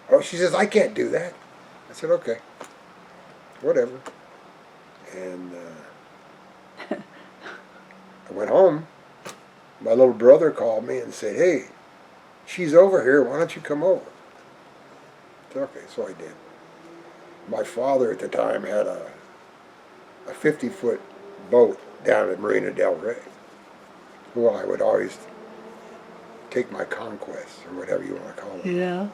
Oh, she says, I can't do that. I said, okay, whatever. And I went home. My little brother called me and said, hey, she's over here. Why don't you come over? I said, okay, so I did. My father at the time had a 50-foot boat down at Marina Del Rey, who I would always take my conquests, or whatever you want to call them. Yeah.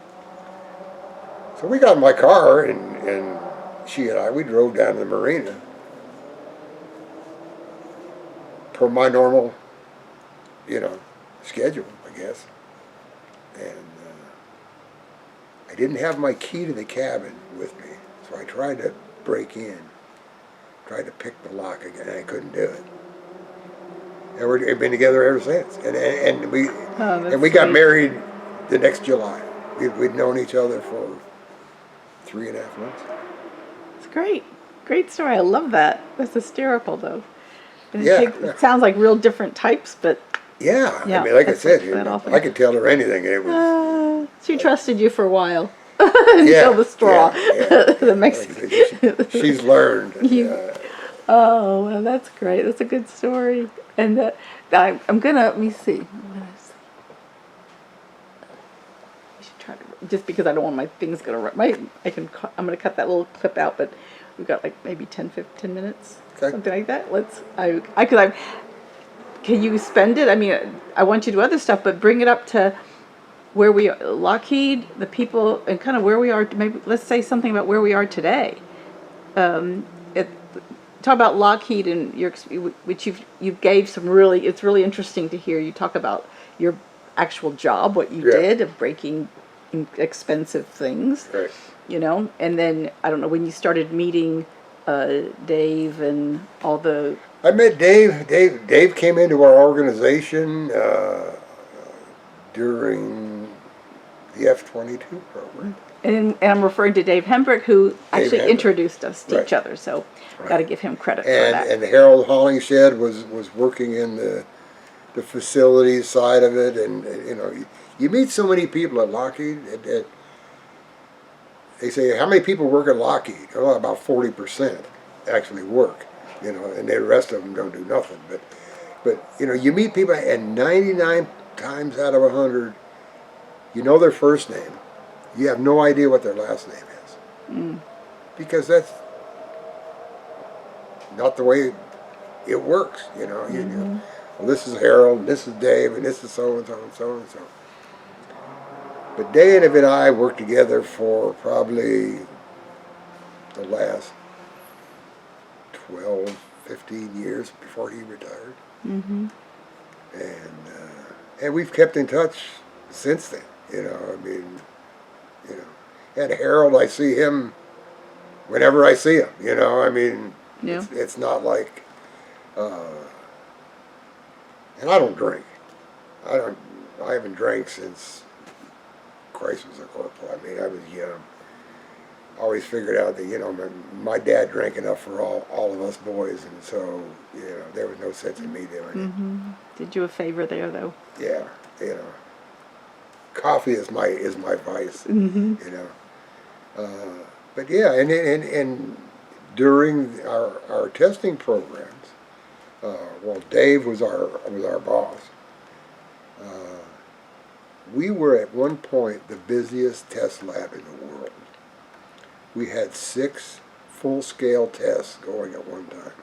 So we got in my car, and she and I, we drove down to the marina per my normal, schedule, I guess. And I didn't have my key to the cabin with me, so I tried to break in, tried to pick the lock again, and I couldn't do it. And we've been together ever since. And we got married the next July. We'd known each other for 3.5 months. It's great. Great story. I love that. That's hysterical, though. And Yeah. it sounds like real different types, but... Yeah. Yeah, I mean, like I that's said, that often. I could tell her anything. And it was... she trusted you for a while. Until the straw. Yeah. The Mexican... She's learned. Oh, well, that's great. That's a good story. And I'm gonna, let me see. I should try to, just because I don't want my things gonna run. I'm gonna cut that little clip out, but we've got like maybe 10 minutes, Okay. something like that. Can you spend it? I mean, I want you to do other stuff, but bring it up to where we are, Lockheed, the people, and kind of where we are. Maybe let's say something about where we are today. Talk about Lockheed and which you gave some really. It's really interesting to hear you talk about your actual job, what you Yeah. did of breaking expensive things, Right. you know. And then I don't know when you started meeting Dave and all the. I met Dave. Dave came into our organization during the F-22 program. And I'm referring to Dave Hembrick, who actually Hembrick. introduced us to Right. each other. So, Right. got to give him credit for And that. Harold Hollingshed was working in the facilities side of it, and you know, you meet so many people at Lockheed. They say, how many people work at Lockheed? Oh, about 40% actually work, you know, and the rest of them don't do nothing. But you know, you meet people, and 99 times out of 100, you know their first name. You have no idea what their last name is, because that's not the way it works. You know, well, this is Harold, and this is Dave, and this is so and so and so and so. But Dave and I worked together for probably the last 12, 15 years before he retired. Mm-hmm. And we've kept in touch since then. You know, I mean, you know, and Harold, I see him whenever I see him. You know, I mean, Yeah. it's not like, and I don't drink. I haven't drank since Christ was a corporal. I mean, I was young. Always figured out that, you know, my dad drank enough for all of us boys, and so, you know, there was no sense in me doing it. Mm-hmm. Did you a favor there, though? Yeah, you know, coffee is my vice. Mm-hmm. You know, but yeah, and during our testing programs, well, Dave was our boss. We were at one point the busiest test lab in the world. We had 6 full-scale tests going at one time.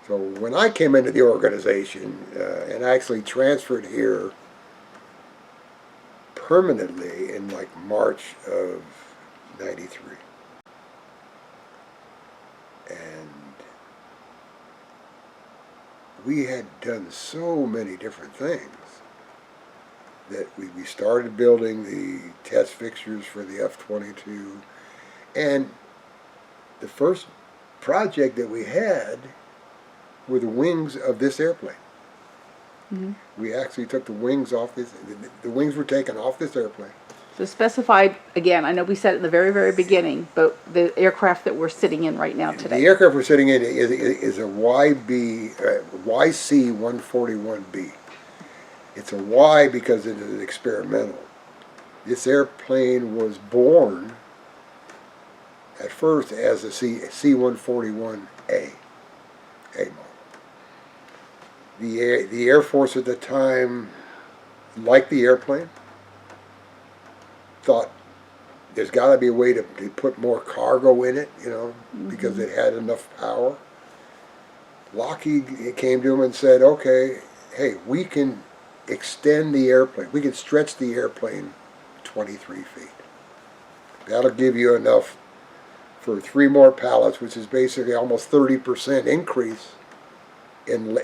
So when I came into the organization and actually transferred here permanently in like March of '93, and we had done so many different things that we started building the test fixtures for the F-22, and the first project that we had were the wings of this airplane. Mm-hmm. We actually took the wings off this. The wings were taken off this airplane. So specify again. I know we said it in the very, very beginning, but the aircraft that we're sitting in right now today. The aircraft we're sitting in is a YC-141B. It's a Y because it is experimental. This airplane was born at first as a C-141A model. The Air Force at the time liked the airplane, thought there's got to be a way to put more cargo in it, you know, because it had enough power. Lockheed came to him and said, okay, hey, we can extend the airplane. We can stretch the airplane 23 feet. That'll give you enough for 3 more pallets, which is basically almost 30% increase in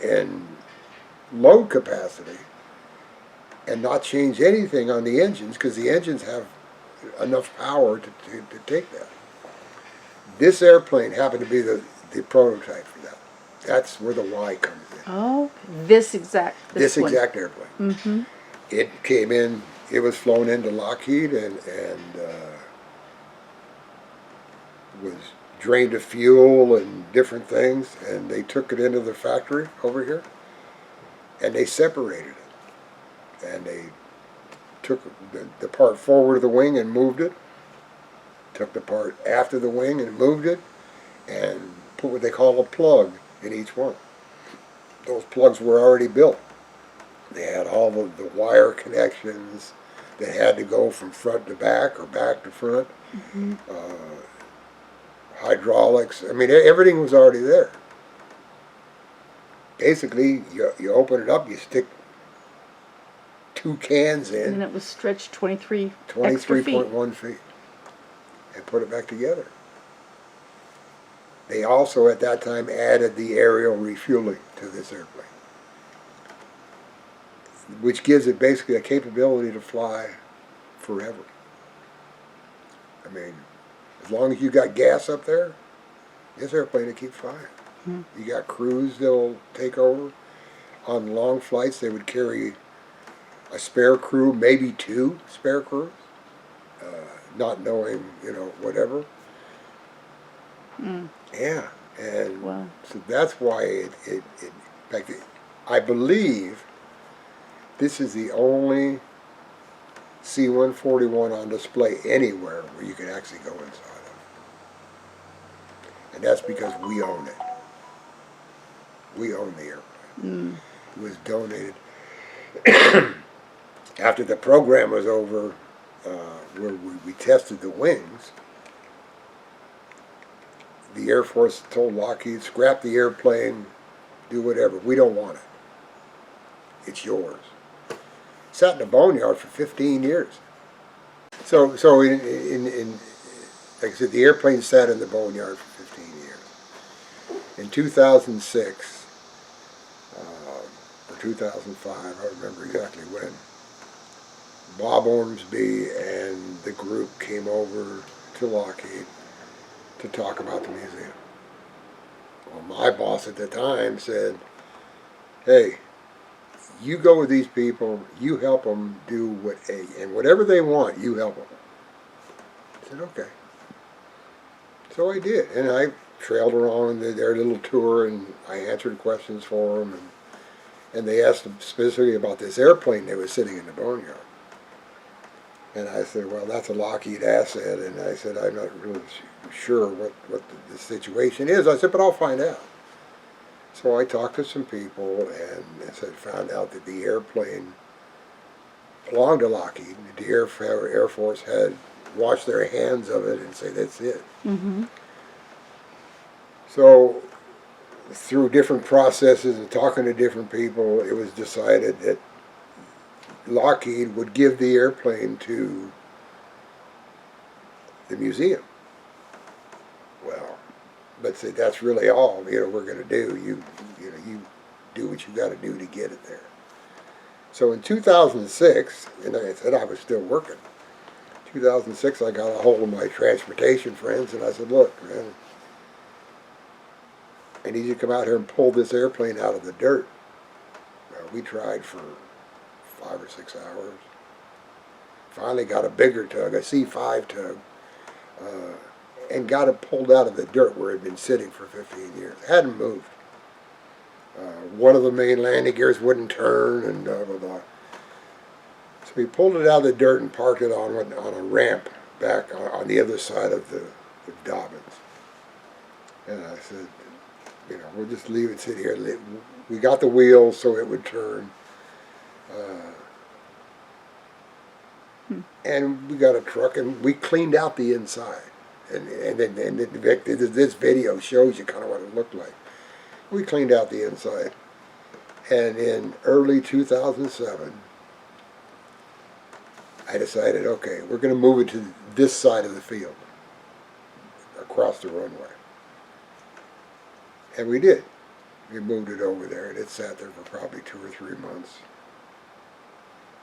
load capacity, and not change anything on the engines, because the engines have enough power to take that. This airplane happened to be the prototype for that. That's where the Y comes in. Oh, this exact Airplane. Mm-hmm. It came in. It was flown into Lockheed and was drained of fuel and different things, and they took it into the factory over here, and they separated it, and they took the part forward of the wing and moved it, took the part after the wing and moved it, and put what they call a plug in each one. Those plugs were already built. They had all of the wire connections that had to go from front to back or back to front. Mm-hmm. Hydraulics. I mean, everything was already there. Basically, you open it up, you stick 2 cans in. And it was stretched 23 extra feet. 23.1 feet. And put it back together. They also, at that time, added the aerial refueling to this airplane. which gives it basically a capability to fly forever. I mean, as long as you got gas up there, this airplane will keep flying. Hmm. You got crews that'll take over. On long flights, they would carry a spare crew, maybe two spare crews, not knowing, whatever. Mm. Yeah, and Wow. so that's why in fact, I believe this is the only C-141 on display anywhere where you can actually go inside of. And that's because we own it. We own the airplane. Mm. It was donated after the program was over, where we tested the wings. The Air Force told Lockheed, scrap the airplane, do whatever. We don't want it. It's yours. Sat in the boneyard for 15 years. So in like I said, the airplane sat in the boneyard for 15 years. In 2006, or 2005, I remember exactly when, Bob Ormsby and the group came over to Lockheed to talk about the museum. Well, my boss at the time said, hey, you go with these people, you help them do and whatever they want, you help them. I said, okay. So I did, and I trailed around their little tour, and I answered questions for them, and they asked them specifically about this airplane that was sitting in the boneyard. And I said, well, that's a Lockheed asset, and I said, I'm not really sure what the situation is. I said, but I'll find out. So I talked to some people, and I said, found out that the airplane belonged to Lockheed. The Air Force had washed their hands of it and say, that's it. Mm-hmm. So through different processes and talking to different people, it was decided that Lockheed would give the airplane to the museum. Well, but say that's really all we're going to do. You do what you got to do to get it there. So in 2006, and like I said, I was still working. 2006, I got a hold of my transportation friends, and I said, look, man, I need you to come out here and pull this airplane out of the dirt. Well, we tried for 5 or 6 hours. Finally got a bigger tug, a C5 tug, and got it pulled out of the dirt where it had been sitting for 15 years. It hadn't moved. One of the main landing gears wouldn't turn, and blah, blah, blah. So we pulled it out of the dirt and parked it on a ramp back on the other side of the Dobbins. And I said, we'll just leave it sit here. We got the wheels so it would turn. And we got a truck, and we cleaned out the inside. And this video shows you kind of what it looked like. We cleaned out the inside. And in early 2007, I decided, okay, we're going to move it to this side of the field, across the runway. And we did. We moved it over there, and it sat there for probably 2 or 3 months.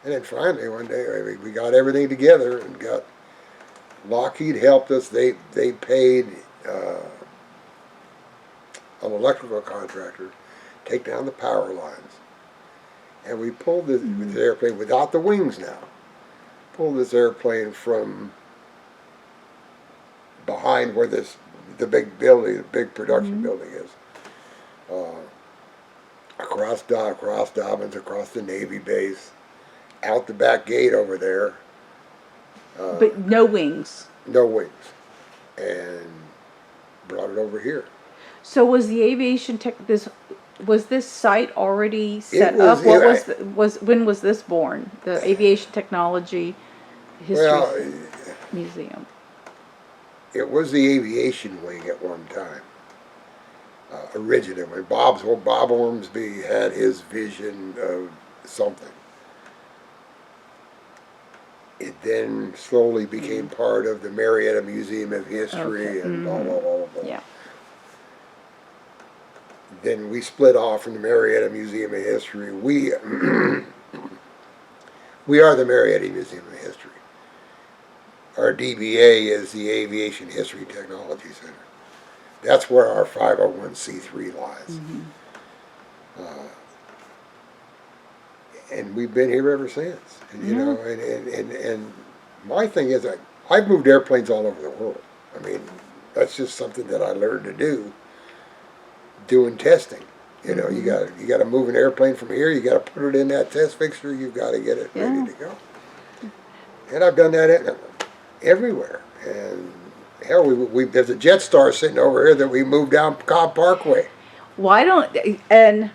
And then finally, one day, we got everything together and got Lockheed helped us. They paid an electrical contractor take down the power lines, and we pulled this airplane without the wings now. Pulled this airplane from behind where the big building, the big production building is, across Dobbins, across the Navy base, out the back gate over there. But no wings. No wings. And brought it over here. So was the aviation was this site already set was- up? What it- when was this born? The Aviation Technology History Well, Museum. it was the aviation wing at one time. Originally, when Bob Ormsby had his vision of something. It then slowly became part of the Marietta Museum of History and blah, blah, blah, blah. Yeah. Then we split off from the Marietta Museum of History. We We are the Marietta Museum of History. Our DBA is the Aviation History Technology Center. That's where our 501c3 lies. And we've been here ever since. And, you know, and my thing is, I've moved airplanes all over the world. I mean, that's just something that I learned to do doing testing. You know, you got to move an airplane from here. You got to put it in that test fixture. You've got to get it ready to go. And I've done that everywhere. And hell, there's a Jetstar sitting over here that we moved down Cobb Parkway. Why don't, and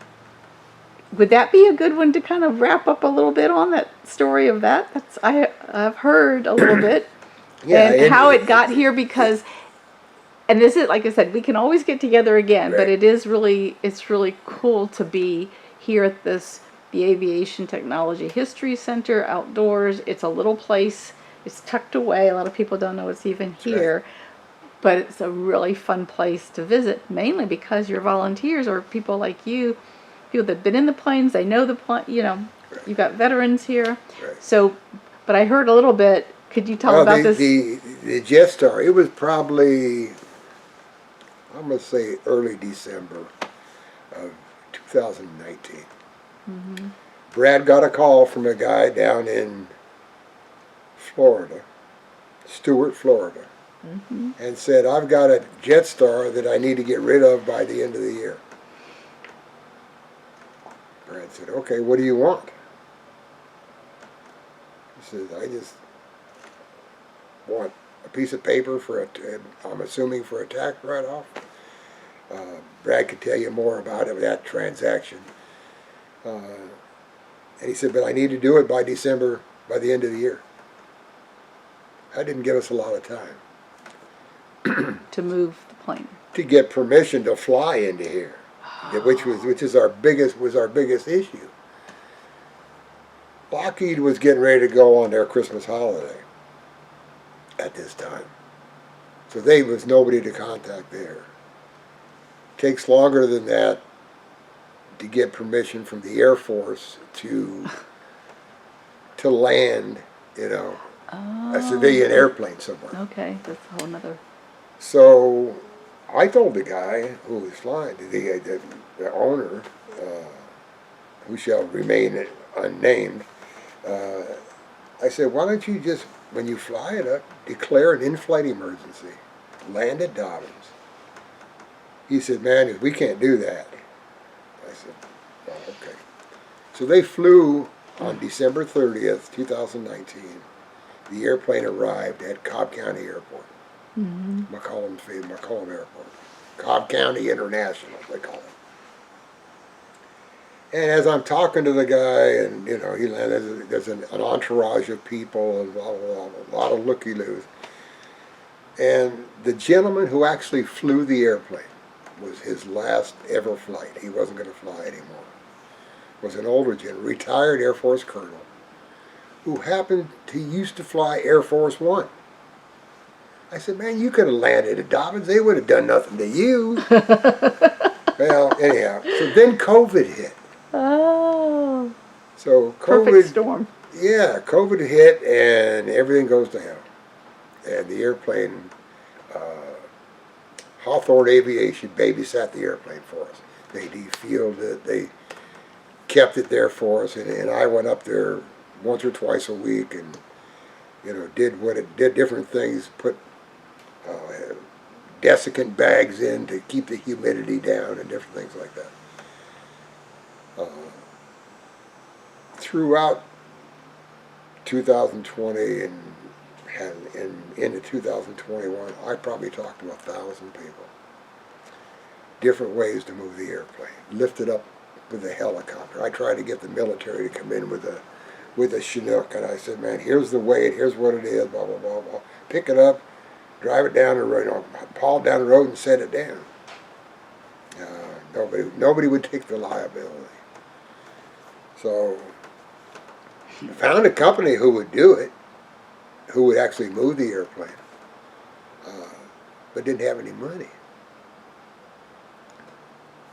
would that be a good one to kind of wrap up a little bit on that story of that? I've heard a little bit. And how it got here, because, and this is, like I said, we can always get together again, but it's really cool to be here at the Aviation Technology History Center outdoors. It's a little place. It's tucked away. A lot of people don't know it's even here, but it's a really fun place to visit, mainly because your volunteers are people like you, people that've been in the planes, they know the plane, you know, you've got veterans here. So, but I heard a little bit. Could you tell about this? The Jetstar, it was probably, I'm going to say early December of 2019. Brad got a call from a guy down in Florida, Stuart, Florida, and said, I've got a Jetstar that I need to get rid of by the end of the year. Brad said, okay, what do you want? He says, I just want a piece of paper I'm assuming for a tax write-off. Brad could tell you more about it, that transaction. And he said, but I need to do it by December, by the end of the year. That didn't give us a lot of time. To move the plane. To get permission to fly into here, which was our biggest issue. Lockheed was getting ready to go on their Christmas holiday at this time. So there was nobody to contact there. Takes longer than that to get permission from the Air Force to land, you know, a civilian airplane somewhere. Okay, that's a whole nother. So I told the guy who was flying, the owner, who shall remain unnamed, I said, why don't you just, when you fly it up, declare an in-flight emergency, land at Dobbins. He said, man, we can't do that. I said, oh, okay. So they flew on December 30th, 2019. The airplane arrived at Cobb County Airport, McCollum Airport, Cobb County International, they call it. And as I'm talking to the guy, and you know, there's an entourage of people and blah, blah, blah, a lot of looky-loos. And the gentleman who actually flew the airplane was his last ever flight. He wasn't going to fly anymore. Was an older gentleman, retired Air Force colonel, who happened to used to fly Air Force One. I said, man, you could have landed at Dobbins. They would have done nothing to you. Well, anyhow, so then COVID hit. Oh. So COVID, perfect storm. Yeah, COVID hit and everything goes to hell. And the airplane, Hawthorne Aviation babysat the airplane for us. They defueled it. They kept it there for us. And I went up there once or twice a week and, you know, did different things, put desiccant bags in to keep the humidity down and different things like that. Throughout 2020 and into 2021, I probably talked to 1,000 people. Different ways to move the airplane. Lift it up with a helicopter. I tried to get the military to come in with a Chinook, and I said, man, here's the weight, here's what it is, blah, blah, blah, blah. Pick it up, drive it down the road, you know, haul it down the road and set it down. Nobody would take the liability. So I found a company who would do it, who would actually move the airplane, but didn't have any money.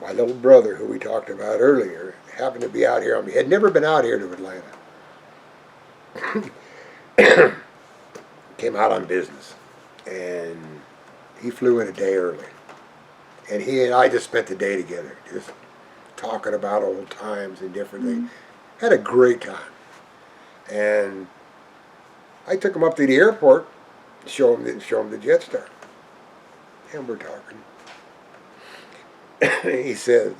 My little brother, who we talked about earlier, happened to be out here. Had never been out here to Atlanta. came out on business, and he flew in a day early. And he and I just spent the day together, just talking about old times and different things. Had a great time. And I took him up to the airport to show him the Jetstar. And we're talking. He said,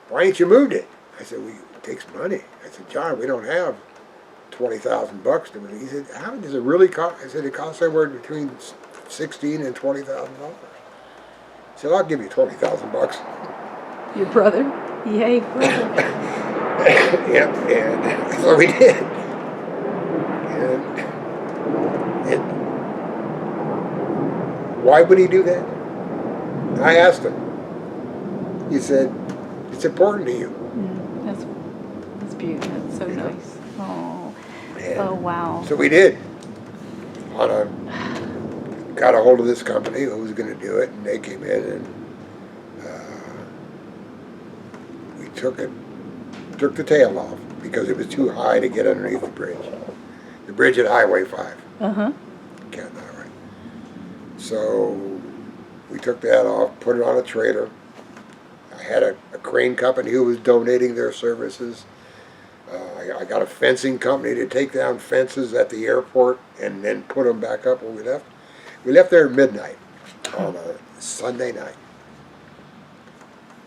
why ain't you moved it? I said, well, it takes money. I said, John, we don't have $20,000 to move. He said, how does it really cost? I said, it costs somewhere between $16,000 and $20,000. He said, I'll give you $20,000. Your brother? Yay, brother. Yep, and so we did. And why would he do that? I asked him. He said, it's important to you. That's beautiful. That's so nice. Oh, oh wow. So we did. Got a hold of this company who was going to do it, and they came in, and we took the tail off because it was too high to get underneath the bridge. The bridge at Highway 5. Canton Highway. So we took that off, put it on a trailer. I had a crane company who was donating their services. I got a fencing company to take down fences at the airport and then put them back up when we left. We left there at midnight on a Sunday night.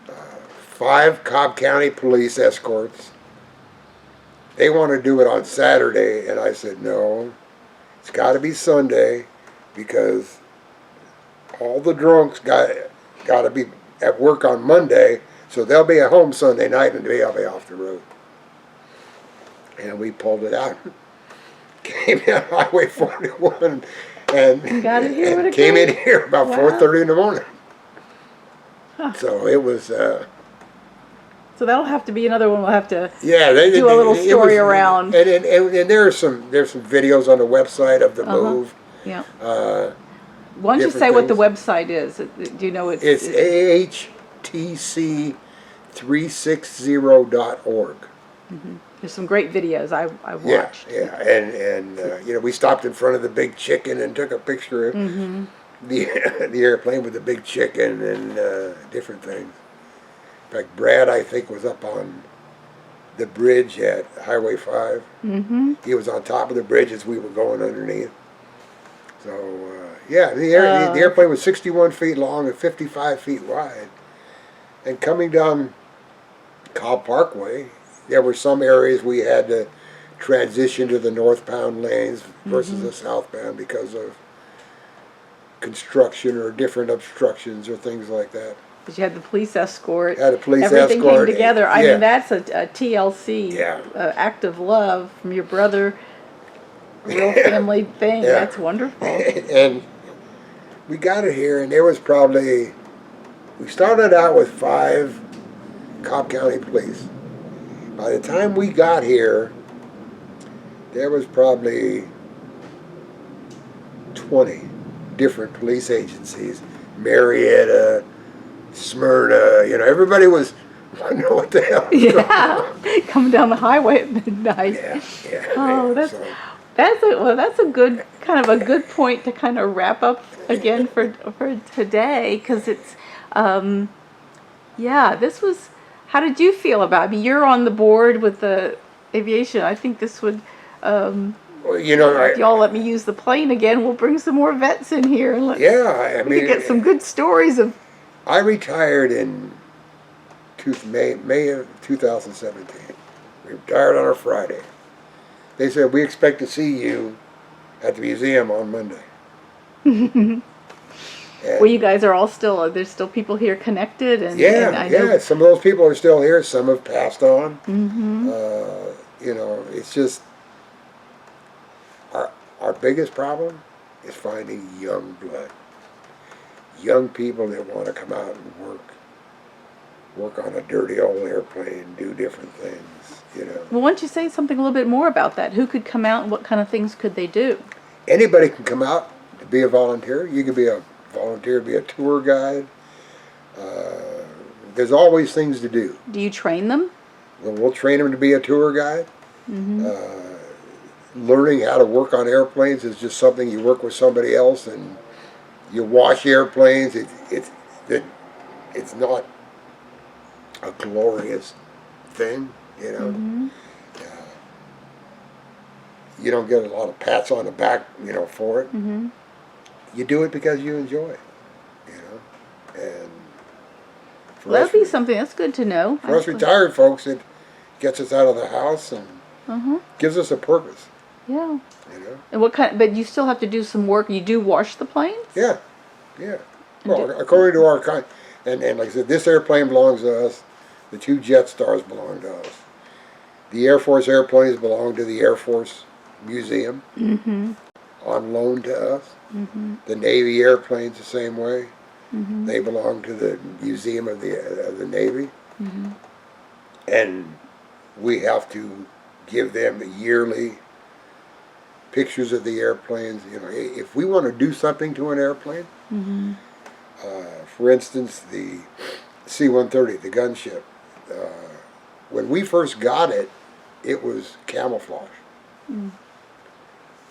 5 Cobb County police escorts. They want to do it on Saturday, and I said, no, it's got to be Sunday because all the drunks got to be at work on Monday, so they'll be at home Sunday night and they'll be off the road. And we pulled it out. Came down Highway 41 and got it here and came in here about 4:30 in the morning. So it was. So that'll have to be another one. We'll have to they do a little story around. And there's some videos on the website of the move. Yeah. Why don't you say what the website is? Do you know it's ahtc360.org. There's some great videos I watched. Yeah, and we stopped in front of the big chicken and took a picture of the airplane with the big chicken and different things. In fact, Brad, I think, was up on the bridge at Highway 5. He was on top of the bridge as we were going underneath. So, the airplane was 61 feet long and 55 feet wide. And coming down Cobb Parkway, there were some areas we had to transition to the northbound lanes versus the southbound because of construction or different obstructions or things like that. But you had the police escort. Had a police Everything escort. Everything came together. I mean, that's a TLC act of love from your brother. Real family thing. That's wonderful. And we got it here, and there was probably, we started out with 5 Cobb County police. By the time we got here, there was probably 20 different police agencies. Marietta, Smyrna, everybody was wondering what the hell was going on. Coming down the highway at midnight. Oh, that's a good kind of a good point to kind of wrap up again for today, because it's this was. How did you feel about it? I mean, you're on the board with the aviation. I think this would. If y'all let me use the plane again, we'll bring some more vets in here and we could get some good stories of. I retired in May of 2017. We retired on a Friday. They said, we expect to see you at the museum on Monday. Well, you guys are all still, there's still people here connected. And I know some of those people are still here. Some have passed on. It's just, our biggest problem is finding young blood. Young people that want to come out and work on a dirty old airplane, do different things, Well, why don't you say something a little bit more about that? Who could come out and what kind of things could they do? Anybody can come out to be a volunteer. You could be a volunteer, be a tour guide. There's always things to do. Do you train them? We'll train them to be a tour guide. learning how to work on airplanes is just something you work with somebody else and you wash airplanes. It's not a glorious thing, you know. Mm-hmm. You don't get a lot of pats on the back, you know, for it. Mm-hmm. You do it because you enjoy it, you know. And for Well, us, that'd be something that's good to know. for us retired folks, it gets us out of the house and Uh-huh. gives us a purpose, Yeah. you know. And what kind? But you still have to do some work. You do wash the planes. Yeah, yeah. Well, according to our kind, and like I said, this airplane belongs to us. The 2 Jetstars belong to us. The Air Force airplanes belong to the Air Force Museum, Mm-hmm. on loan to us. Mm-hmm. The Navy airplanes the same way. Mm-hmm. They belong to the Museum of the Navy, Mm-hmm. and we have to give them yearly pictures of the airplanes. You know, if we want to do something to an airplane, Mm-hmm. for instance, the C-130, the gunship, when we first got it, it was camouflage. Mm.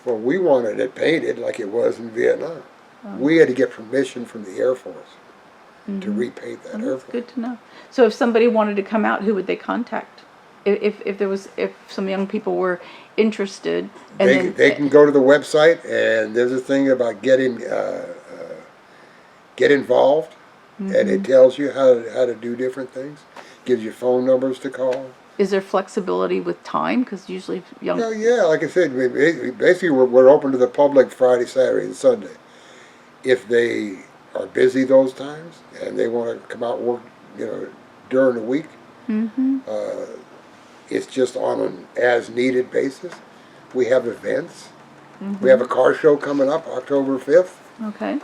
Well, we wanted it painted like it was in Vietnam. Oh. We had to get permission from the Air Force to Mm-hmm. repaint that Oh, that's airplane. good to know. So if somebody wanted to come out, who would they contact? If some young people were interested, and They can go to the website, and there's a thing about get involved, Mm-hmm. and it tells you how to do different things. Gives you phone numbers to call. is there flexibility with time? Because usually young. Well, yeah, like I said, basically we're open to the public Friday, Saturday, and Sunday. If they are busy those times and they want to come out and work, you know, during the week, Mm-hmm. it's just on an as-needed basis. We have events. Mm-hmm. We have a car show coming up October 5th. Okay.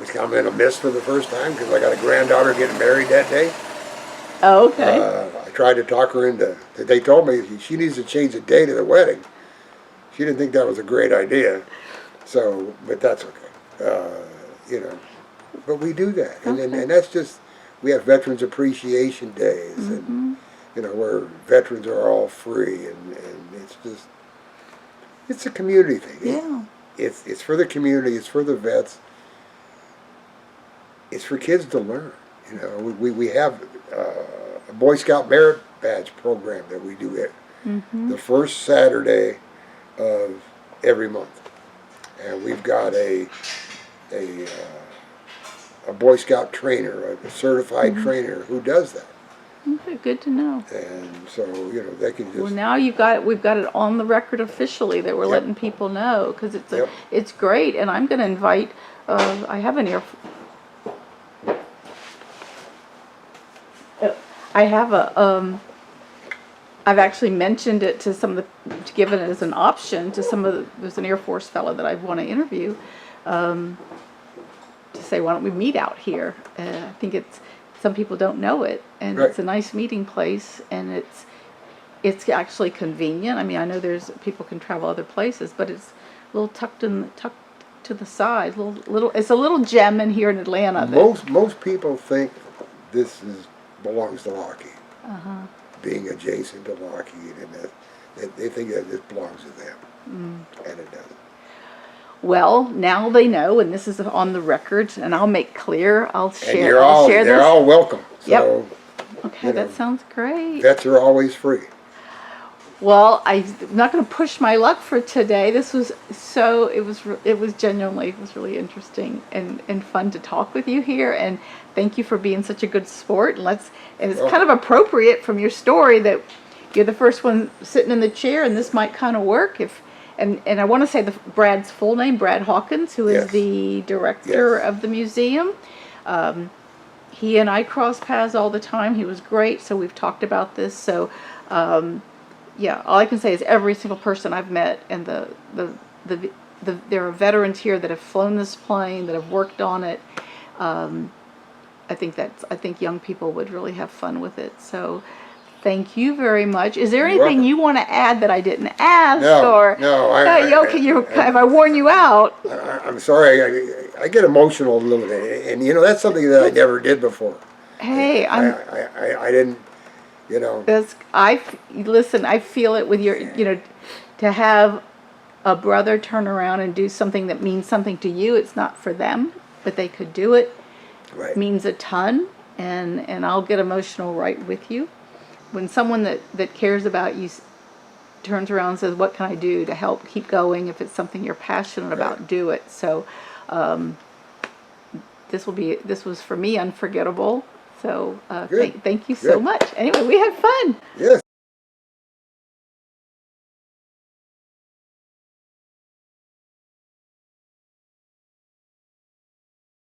Which I'm going to miss for the first time because I got a granddaughter getting married that day. Oh, okay. I tried to talk her into. They told me she needs to change the date of the wedding. She didn't think that was a great idea. So, but that's okay. You know, but we do that, and Okay. and that's just we have Veterans Appreciation Days, and Mm-hmm. you know where veterans are all free, and it's a community thing. Yeah. It's for the community. It's for the vets. It's for kids to learn. You know, we have a Boy Scout Merit Badge program that we do it Mm-hmm. the first Saturday of every month, and we've got a Boy Scout trainer, a certified Mm-hmm. trainer who does that, Okay, good to know. and so you know they can just. Well, now we've got it on the record officially that we're Yep. letting people know because Yep. it's great, and I'm going to invite. I have an I have a I've actually mentioned it to some of to give it as an option to some of there's an Air Force fellow that I want to interview to say why don't we meet out here. I think some people don't know it, and Right. it's a nice meeting place, and it's actually convenient. I mean, I know there's people can travel other places, but it's a little tucked to the side. It's a little gem in here in Atlanta. Most people think this belongs to Lockheed, Uh-huh. being adjacent to Lockheed, and that they think that this belongs to them, and it doesn't. Well, now they know, and this is on the record, and I'll make clear. I'll And share. I'll share they're this. all welcome. So Yep. Okay, you know, that sounds great. vets are always free. Well, I'm not going to push my luck for today. This was it was genuinely, it was really interesting and fun to talk with you here. And thank you for being such a good sport. And it's kind of appropriate from your story that you're the first one sitting in the chair, and this might kind of work and I want to say Brad's full name, Brad Hawkins, who is Yes. the director Yes. of the museum. He and I cross paths all the time. He was great, so we've talked about this. So, yeah, all I can say is every single person I've met, and there are veterans here that have flown this plane, that have worked on it. I think young people would really have fun with it. So, thank you very much. Is there You're anything welcome. you want to add that I didn't ask? No, or no, have I worn you out? I'm sorry. I get emotional a little bit, and you know that's something that I never did before. Hey, I didn't, you know. listen. I feel it with your, to have a brother turn around and do something that means something to you. It's not for them, but they could do it. Right. Means a ton, and I'll get emotional right with you. When someone that cares about you turns around and says, what can I do to help keep going? If it's something you're passionate about, do it. So this was for me unforgettable. So thank you so much. Anyway, we had fun. Yes.